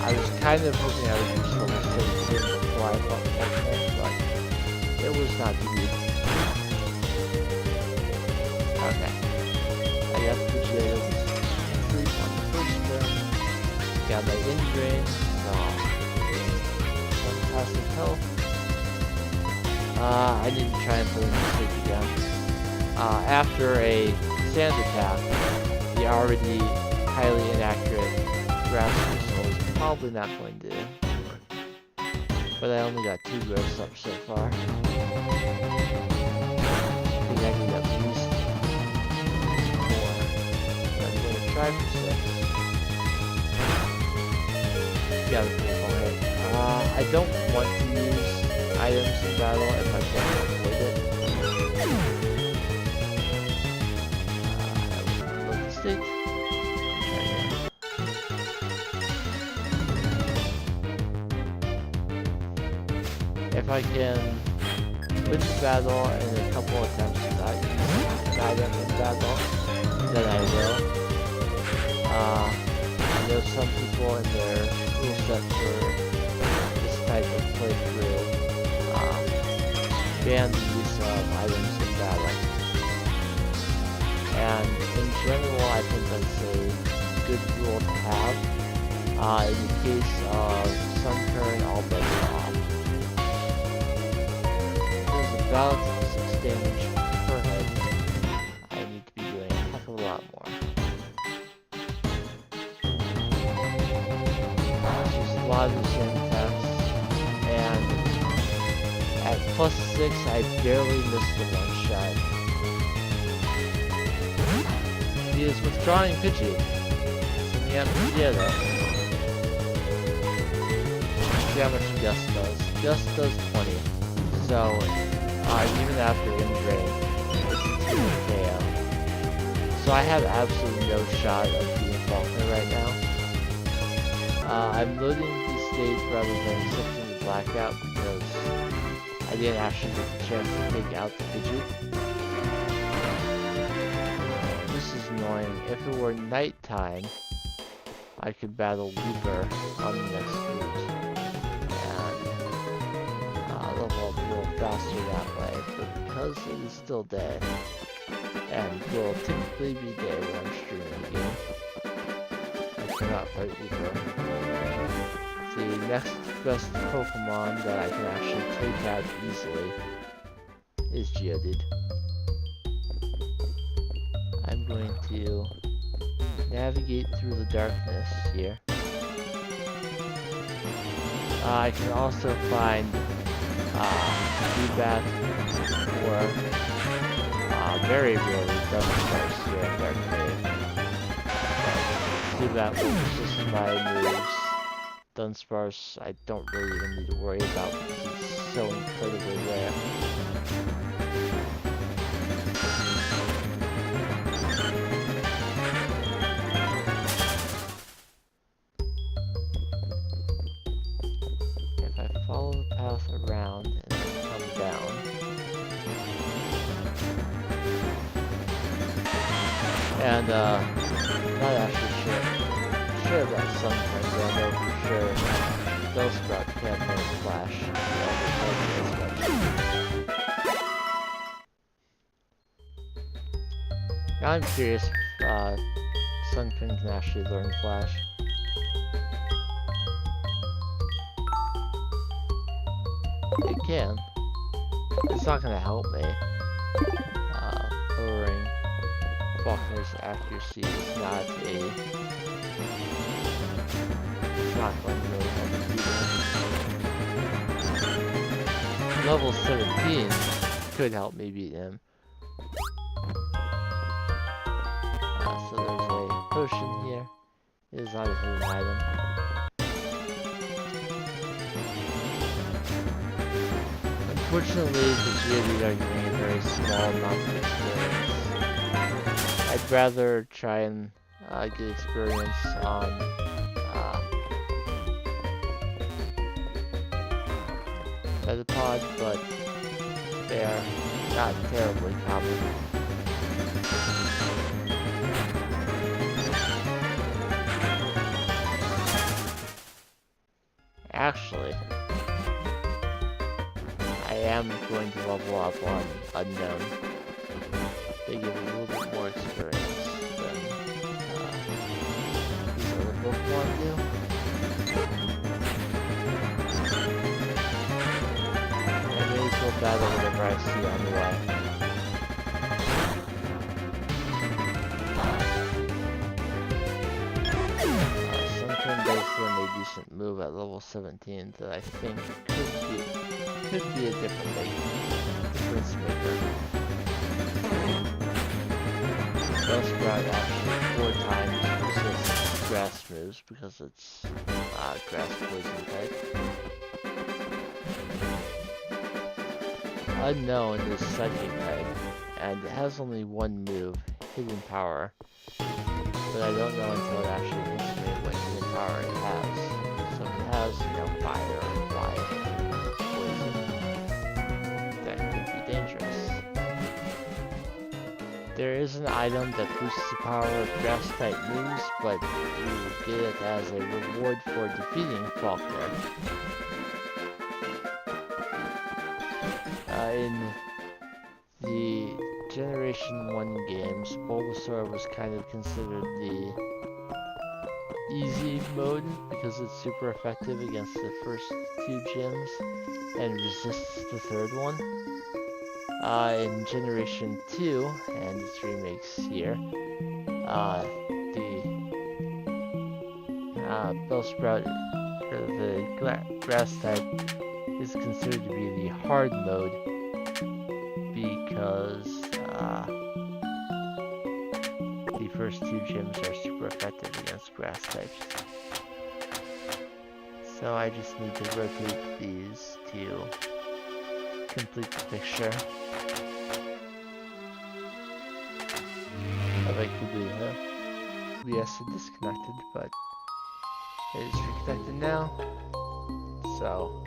I was kind of hoping I would reach level 17 before I fought Pokemon, but it was not to be. Okay. I got Pidgeotto sleep on the first turn. Got my Ingrain. Fantastic health. I need to try and put him to sleep again. After a sand attack, the already highly inaccurate grass crystal is probably not going to work. But I only got 2 growths up so far. I think I need at least 4. I'm going to try for 6. Got a critical hit. I don't want to use items in battle if I can avoid it. I will load the state. If I can win the battle in a couple attempts without using an item in battle, then I will. I know some people in their rule set for this type of playthrough ban the use of items in battle. And in general, I think that's a good rule to have. In the case of Sunkern, all bets are off. There's about 6 damage per head. I need to be doing a heck of a lot more. Just a lot of sand attacks, and at +6 I barely missed the one shot. He is withdrawing Pidgey. Sending out Pidgeotto. See how much Gust does. Gust does 20. So, even after Ingrain, it's a 2 KO. So I have absolutely no shot of beating Faulkner right now. I'm loading the stage rather than accepting the blackout because I didn't actually get the chance to take out the Pidgey. This is annoying. If it were nighttime, I could battle Weaver on the next route and level up a little faster that way, but because it is still day, and will typically be day when I'm streaming the game, I cannot fight Weaver. The next best Pokemon that I can actually take out easily is Geodude. I'm going to navigate through the darkness here. I can also find feedback or very rarely Dunsparce here in Dark Cave. Feedback will resist my moves. Dunsparce I don't really even need to worry about because it's so incredibly rare. Follow the path around and then come down. And, not actually sure about Sunkern, but I know for sure Bellsprout can't learn Flash. Now I'm curious if Sunkern can actually learn Flash. It can. It's not gonna help me. Lowering Faulkner's accuracy is not it's not going to really help me beat him. Level 17 could help me beat him. So there's a potion here. It is not a hidden item. Unfortunately, the Geodude are getting a very small amount of experience. I'd rather try and get experience on Metapod, but they are not terribly common. Actually, I am going to level up on Unknown. They give a little bit more experience than these other Pokemon do. I may as well battle whatever I see on the way. Sunkern does learn a decent move at level 17 that I think could be a difference maker. Bellsprout actually 4 times resists grass moves because it's grass poison type. Unknown is psychic type, and it has only one move, Hidden Power. But I don't know until it actually hits me what hidden power it has. So if it has, fire or fire poison, that could be dangerous. There is an item that boosts the power of grass type moves, but you will get it as a reward for defeating Faulkner. In the Generation 1 games, Bulbasaur was kind of considered the easy mode because it's super effective against the first 2 gyms and resists the third one. In Generation 2 and its remakes here, the Bellsprout, or the grass type, is considered to be the hard mode because the first 2 gyms are super effective against grass types. So I just need to rotate these to complete the picture. I like Kublina. OBS is disconnected, but it is reconnected now. So,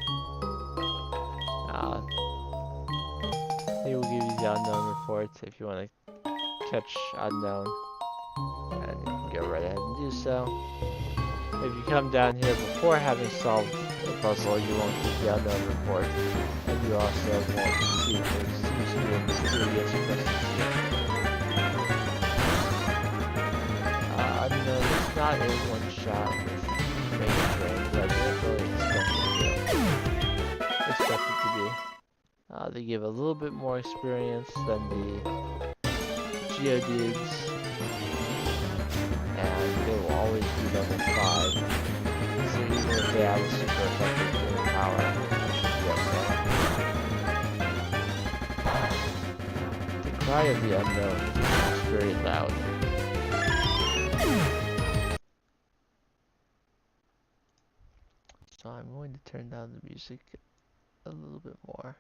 they will give you the unknown reports if you want to catch unknown, and you can go right ahead and do so. If you come down here before having solved the puzzle, you won't get the unknown report, and you also won't see if there seems to be a mysterious presence here. Unknown is not a one-shot with Mega Train, but I didn't really expect it to be. They give a little bit more experience than the Geodudes, and they will always be level 5. So even if they have a super effective healing power, I should be okay. The cry of the unknown is very loud. So I'm going to turn down the music a little bit more.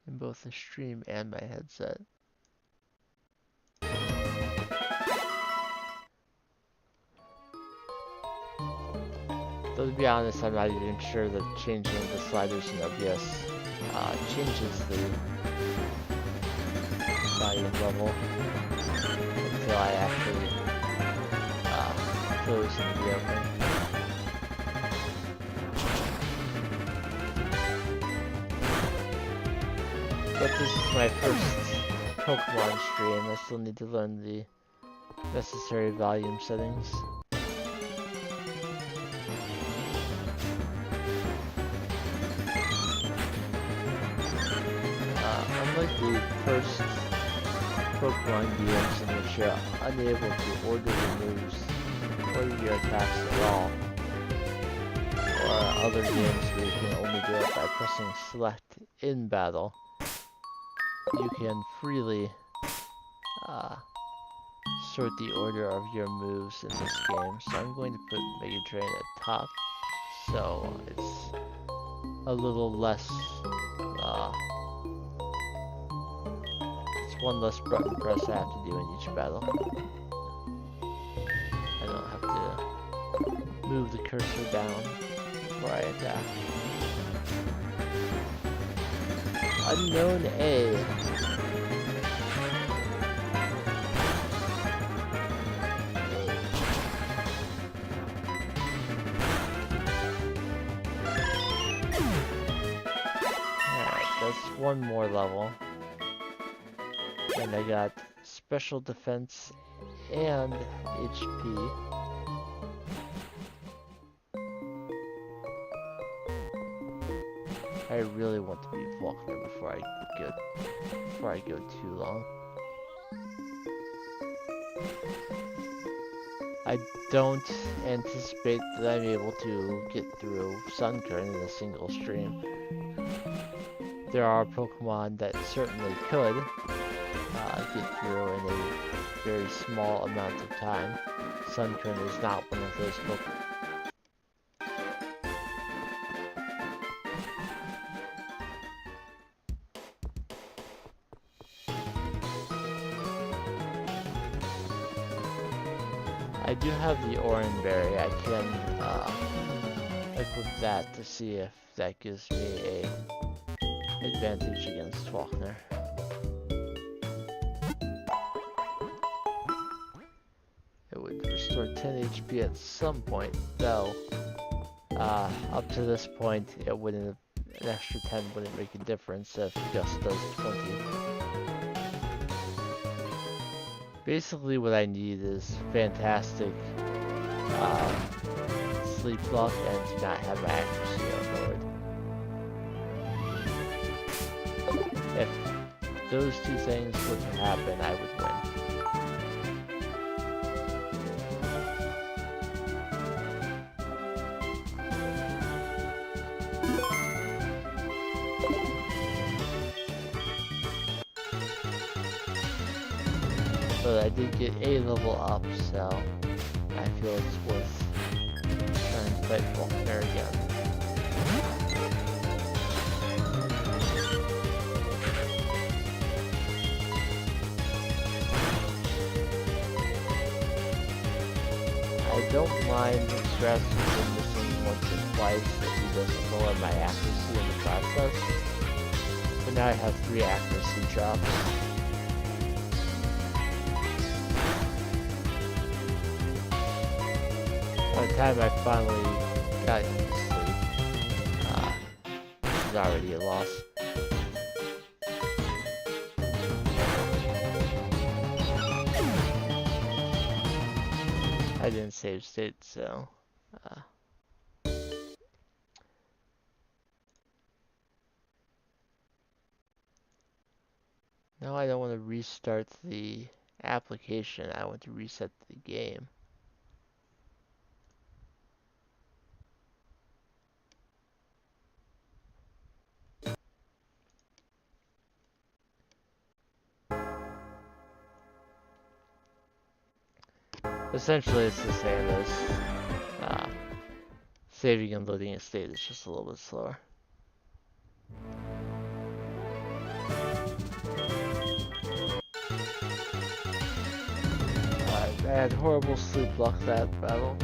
In both the stream and my headset. Though to be honest, I'm not even sure that changing the sliders in OBS changes the volume level until I actually close and reopen. But this is my first Pokemon stream. I still need to learn the necessary volume settings. Unlike the first Pokemon games in which you're unable to order your moves or your attacks at all, or other games where you can only do it by pressing select in battle, you can freely sort the order of your moves in this game. So I'm going to put Mega Drain at top, so it's a little less, it's one less button press I have to do in each battle. I don't have to move the cursor down before I attack. Unknown A. Alright, that's one more level. And I got special defense and HP. I really want to beat Faulkner before I go too long. I don't anticipate that I'm able to get through Sunkern in a single stream. There are Pokemon that certainly could get through in a very small amount of time. Sunkern is not one of those Pokemon. I do have the Oranberry. I can equip that to see if that gives me a advantage against Faulkner. It would restore 10 HP at some point, though. Up to this point, it wouldn't. An extra 10 wouldn't make a difference if Gus does 20. Basically what I need is fantastic sleep luck and to not have my accuracy overload. If those two things were to happen, I would win. But I did get a level up, so I feel it's worth trying to fight Faulkner again. don't mind Rasmussen missing once or twice if he doesn't lower my accuracy in the process. But now I have 3 accuracy drops. By the time I finally got him to sleep, it was already a loss. I didn't save state, so now I don't want to restart the application, I want to reset the game. Essentially, it's the same as saving and loading a state. It's just a little bit slower. Alright, I had horrible sleep luck that battle.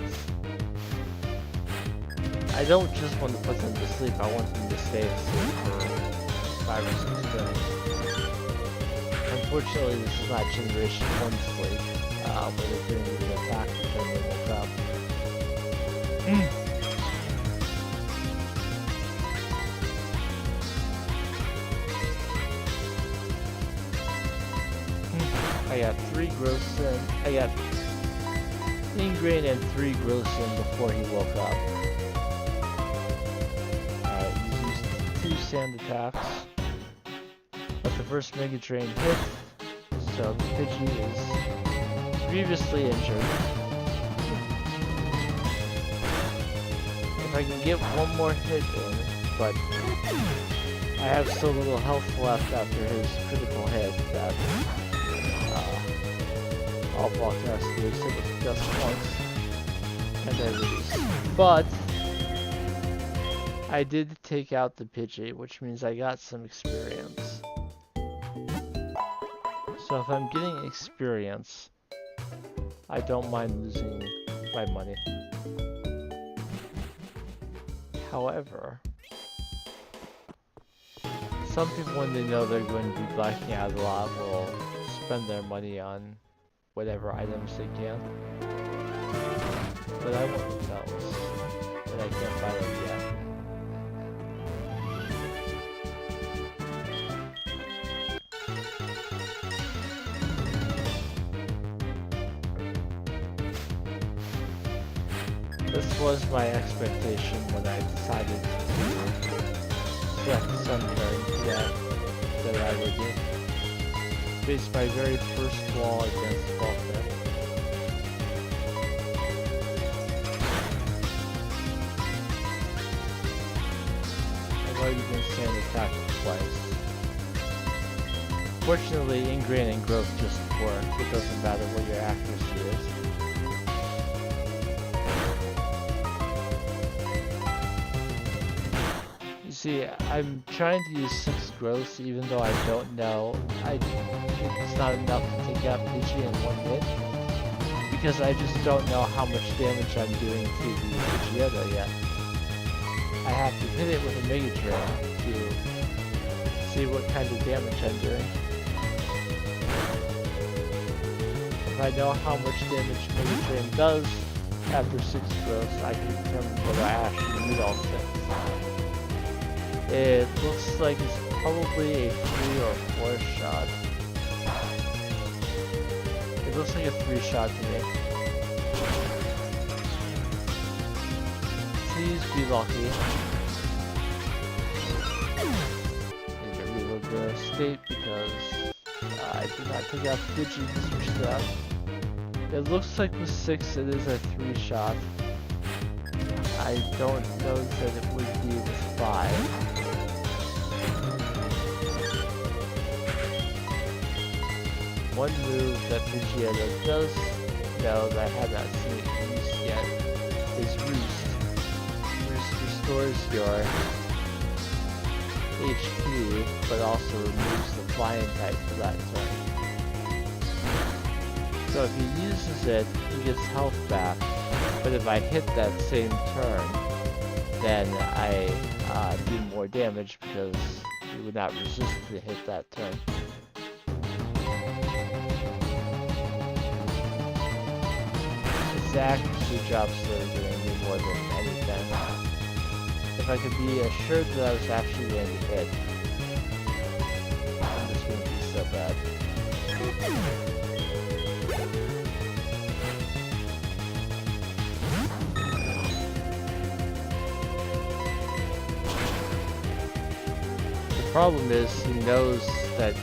I don't just want to put them to sleep, I want them to stay asleep for 5 or 6 turns. Unfortunately, this is not Generation 1 sleep. Where they're doing the attack and then they woke up. I got 3 gross in. I got ingrain and 3 gross in before he woke up. Alright, he's used 2 sand attacks. But the first Mega Drain hit, so the Pidgey is grievously injured. If I can get one more hit in, but I have so little health left after his critical hit that all block has to do is hit it just once and then release. But I did take out the Pidgey, which means I got some experience. So if I'm getting experience, I don't mind losing my money. However, some people, when they know they're going to be blacking out a lot, will spend their money on whatever items they can. But I want the bells, and I can't buy them yet. This was my expectation when I decided to select Sunkern that I would do. Faced my very first wall against Vulcan. I've already been sand attacked twice. Fortunately, ingrain and growth just work. It doesn't matter what your accuracy is. See, I'm trying to use 6 growths even though I don't know. It's not enough to take out Pidgey in 1 hit. Because I just don't know how much damage I'm doing to the Pidgeotto yet. I have to hit it with a Mega Drain to see what kind of damage I'm doing. If I know how much damage Mega Drain does after 6 growths, I can determine whether I actually need all 6. It looks like it's probably a 3 or 4 shot. It looks like a 3 shot to me. Please be lucky. Need to reload the state because I did not take out Pidgey to switch that. It looks like with 6 it is a 3 shot. I don't know that it would be with 5. One move that Pidgeotto does know that I have not seen it used yet is Roost. Roost restores your HP, but also removes the flying type for that turn. So if he uses it, he gets health back. But if I hit that same turn, then I do more damage because you would not resist to hit that turn. It's the accuracy drops that are doing me more than anything. If I could be assured that I was actually going to hit, this wouldn't be so bad. The problem is he knows that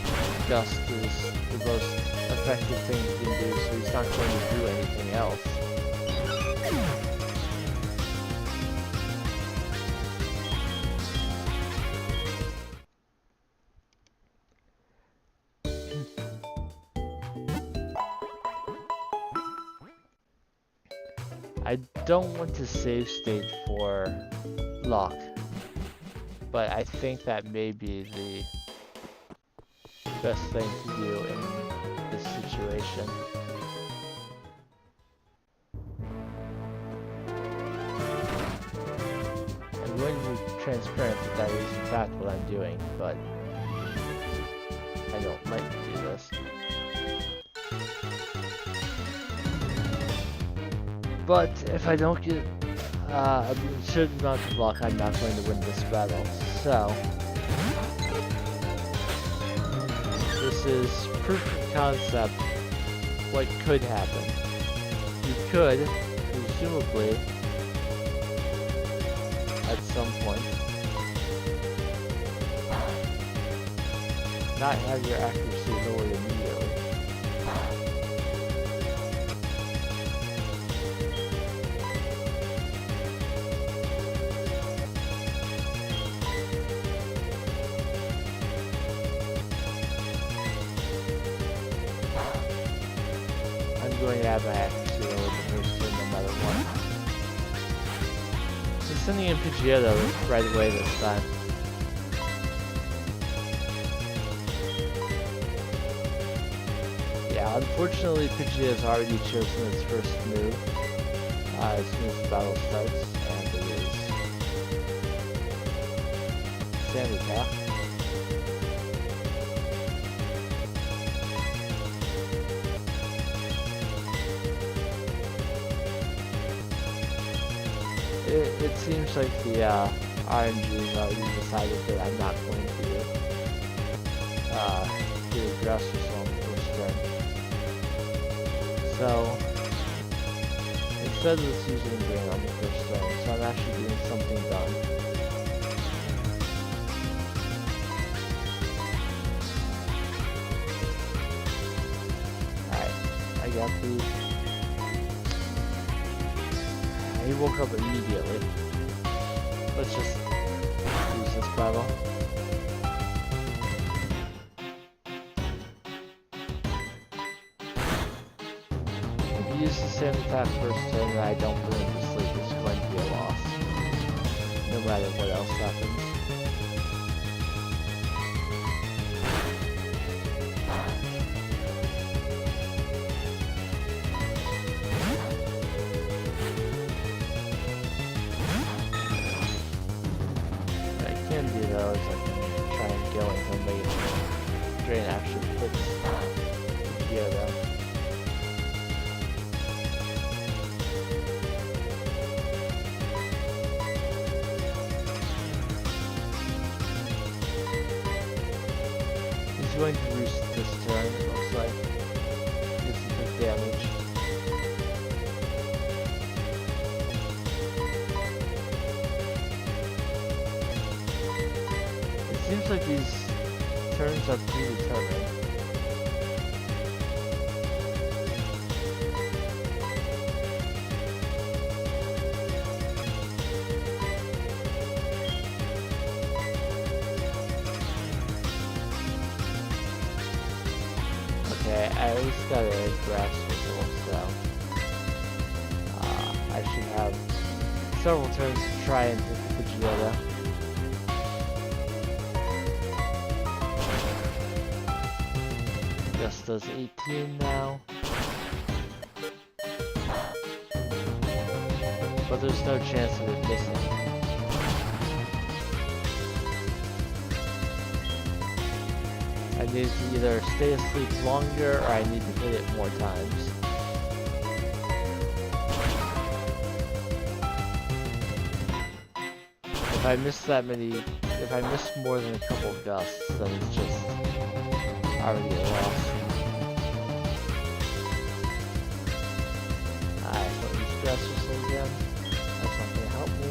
Gust is the most effective thing he can do, so he's not going to do anything else. I don't want to save state for luck, but I think that may be the best thing to do in this situation. I'm going to be transparent that that is in fact what I'm doing, but I don't like to do this. But if I don't get a certain amount of luck, I'm not going to win this battle. So, this is proof of concept what could happen. You could, presumably, at some point, not have your accuracy lowered immediately. I'm going to have my accuracy lowered the first turn no matter what. I'm sending in Pidgeotto right away this time. Yeah, unfortunately Pidgeotto has already chosen its first move as soon as the battle starts, and it is Sand Attack. It seems like the RNG has already decided that I'm not going to do a grass whistle on the first turn. So instead of this using green on the first turn, so I'm actually doing something done. Alright, I got these. He woke up immediately. Let's just use this battle. If you use the same attack first turn and I don't put him to sleep, it's going to be a loss. No matter what else happens. Drain actually fits here though. He's going to roost this turn, it looks like. This is his damage. It seems like these turns are predetermined. Okay, I at least got a grass whistle, so I should have several turns to try and hit the Pidgeotto. Just does 18 now. but there's no chance of it missing. I need to either stay asleep longer or I need to hit it more times. If I miss more than a couple gusts, then it's just already a loss. Alright, so let me stress this again. That's not gonna help me.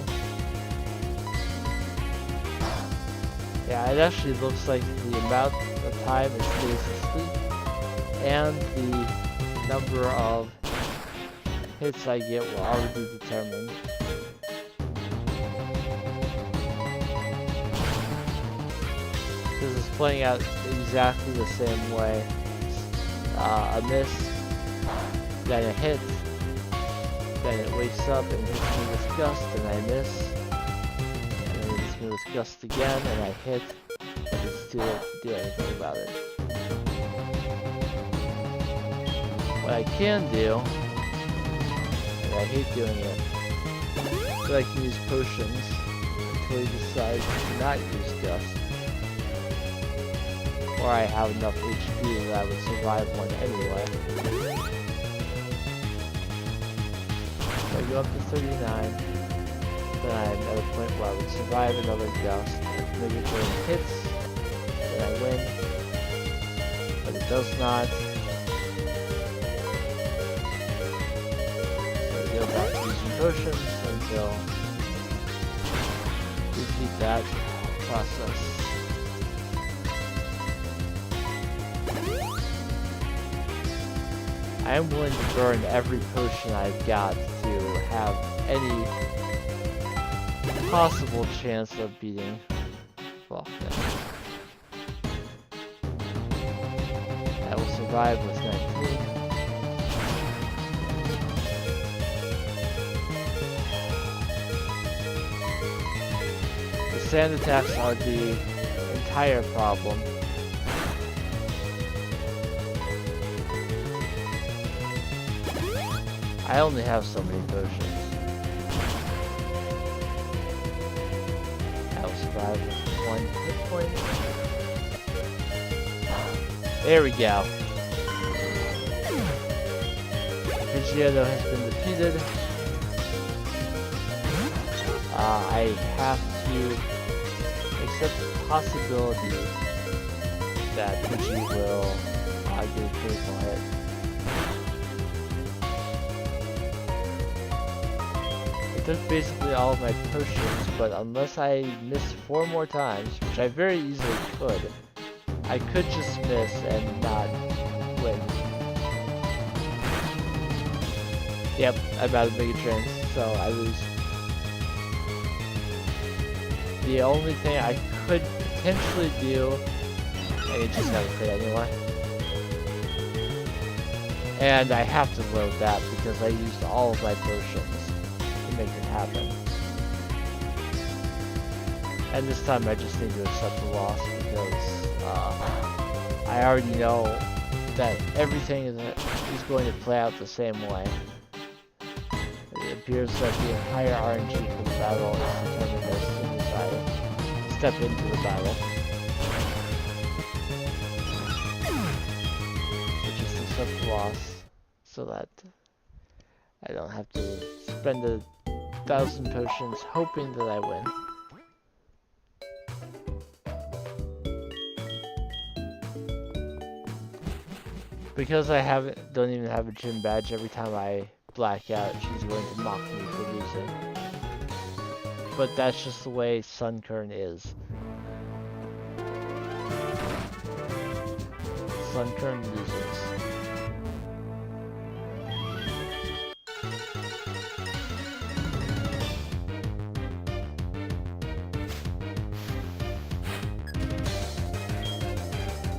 Yeah, it actually looks like the amount of time it stays asleep and the number of hits I get will already be determined. Because it's playing out exactly the same way. A miss, then a hit, then it wakes up and hits me with gust and I miss. And then it hits me with gust again and I hit, but it's too late to do anything about it. What I can do, and I hate doing it, but I can use potions until he decides to not use gust. Or I have enough HP that I would survive one anyway. So I go up to 39, then I'm at a point where I would survive another gust. Maybe it hits, then I win, but it does not. So I go back to using potions until repeat that process. I am willing to burn every potion I've got to have any possible chance of beating Vulcan. I will survive with 19. The sand attacks are the entire problem. I only have so many potions. I will survive with 1 hit point. There we go. Vegeta has been defeated. I have to accept the possibility that Vegeta will get a critical hit. Took basically all of my potions, but unless I miss 4 more times, which I very easily could, I could just miss and not win. Yep, I'm out of Megatrans, so I lose. The only thing I could potentially do, and it just got a crit anyway. And I have to load that because I used all of my potions to make it happen. And this time I just need to accept the loss because I already know that everything is going to play out the same way. It appears that the entire RNG for the battle is determined as soon as I step into the battle. So just accept the loss so that I don't have to spend 1,000 potions hoping that I win. Because I don't even have a gym badge, every time I black out, she's going to mock me for losing. But that's just the way Sunkern is. Sunkern loses.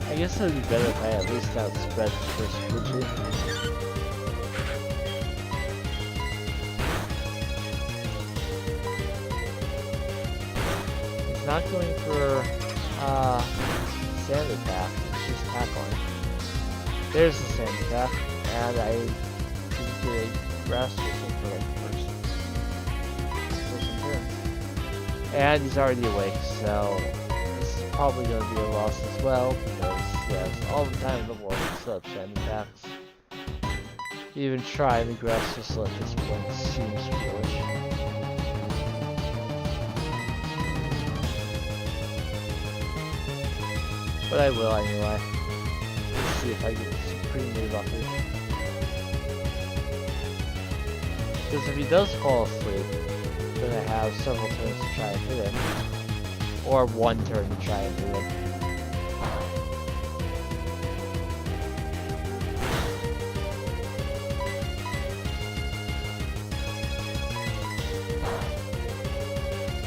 I guess it would be better if I at least outspread the first Fuji. He's not going for sand attack, he's just tackling. There's the sand attack, and I didn't get a grass whistle for it first. And he's already awake, so this is probably going to be a loss as well, because he has all the time in the world to set up sand attacks. Even trying the grass whistle at this point seems foolish. But I will anyway. Let's see if I get supremely lucky. Because if he does fall asleep, then I have several turns to try and hit him. Or one turn to try and hit him.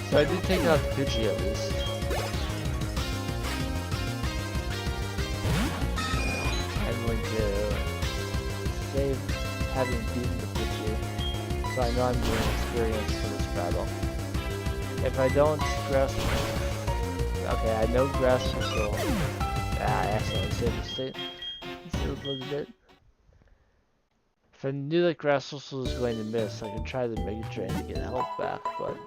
So I did take out the Pidgey at least. I'm going to save having beaten the Pidgey, so I know I'm getting experience for this battle. If I don't grass, okay, I know grass whistle. I accidentally saved the state. Let's see a little bit. If I knew that grass whistle was going to miss, I could try the Mega Drain to get health back, but.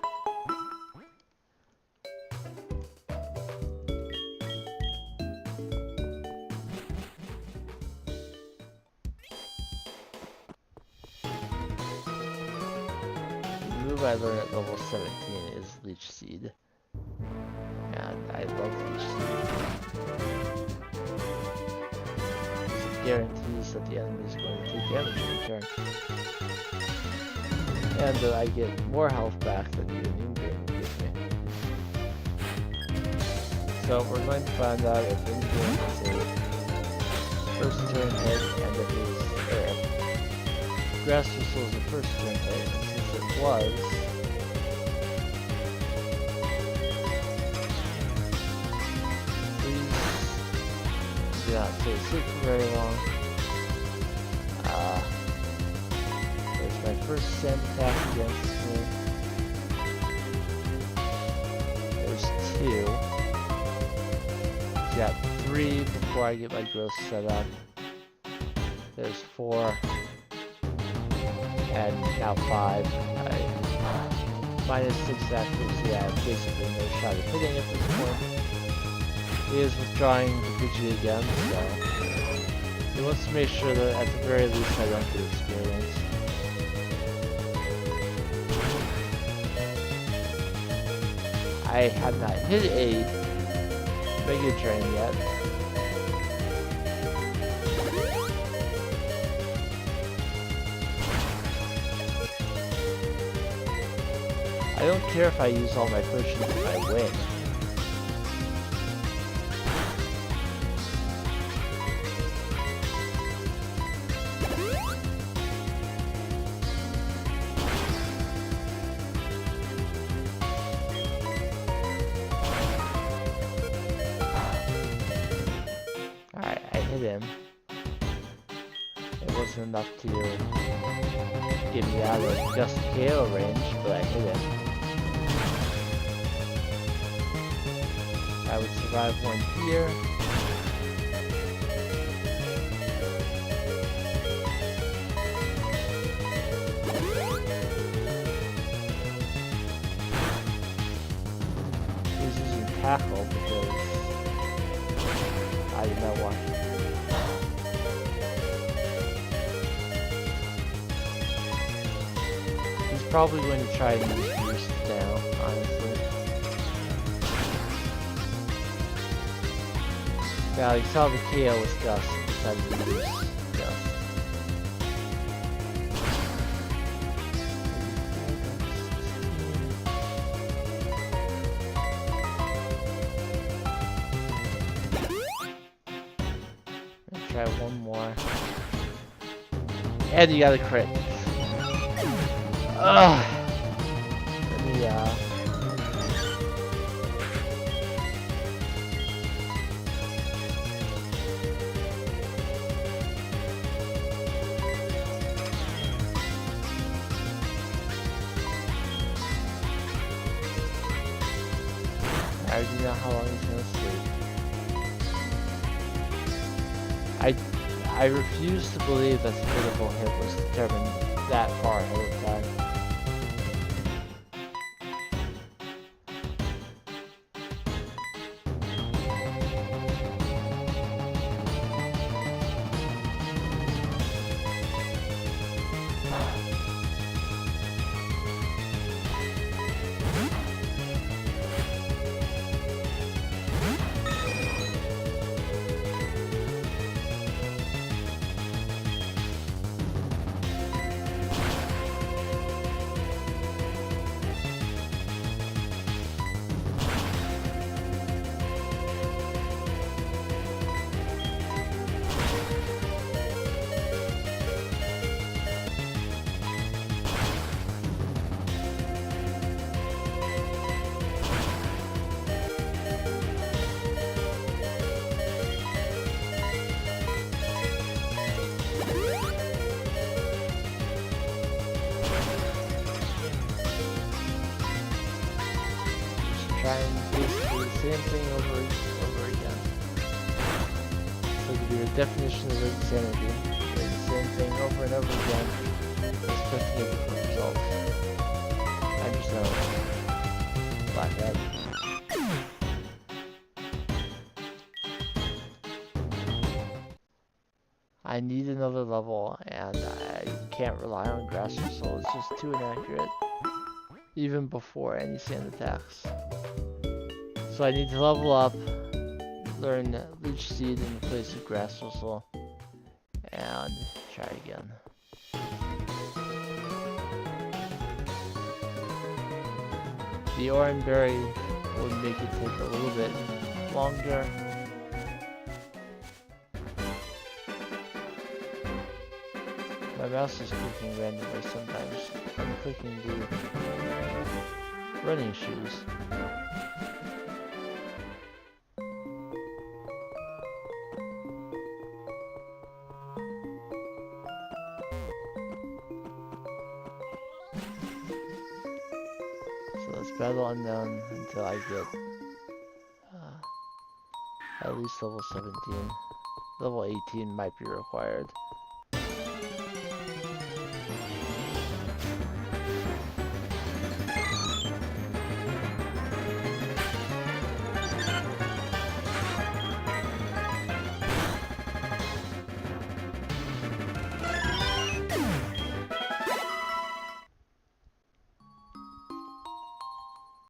I learned at level 17 is Leech Seed. And I love Leech Seed. It guarantees that the enemy is going to take damage in turn. And that I get more health back than even in-game will give me. So we're going to find out if in-game is a first turn hit and if it is Grass Whistle is a first turn hit, and since it was, please do not stay asleep for very long. There's my first sand attack against me. There's 2. Got 3 before I get my growth set up. There's 4. And now 5. Minus 6 accuracy. I have basically no shot at hitting at this point. He is withdrawing the Pidgey again, so he wants to make sure that at the very least I don't get experience. I have not hit a Mega Drain yet. I don't care if I use all my potions if I win. Alright, I hit him. It wasn't enough to get me out of just KO range, but I hit him. I would survive one here. He's using tackle because I did not want to. He's probably going to try and use Boost now, honestly. Now he saw the KO with Gust and decided to use Gust. Let's try one more. And you got a crit. Ugh. Let me I already know how long he's gonna sleep. I refuse to believe that the critical hit was determined that far ahead of time. trying basically the same thing over again. So it could be the definition of insanity. Doing the same thing over and over again, expecting a different result. I'm just a blackhead. I need another level, and I can't rely on grass whistle. It's just too inaccurate, even before any sand attacks. So I need to level up, learn leech seed in the place of grass whistle, and try again. The orange berry would make it take a little bit longer. My mouse is clicking randomly sometimes. I'm clicking the running shoes. So let's battle unknown until I get at least level 17. Level 18 might be required.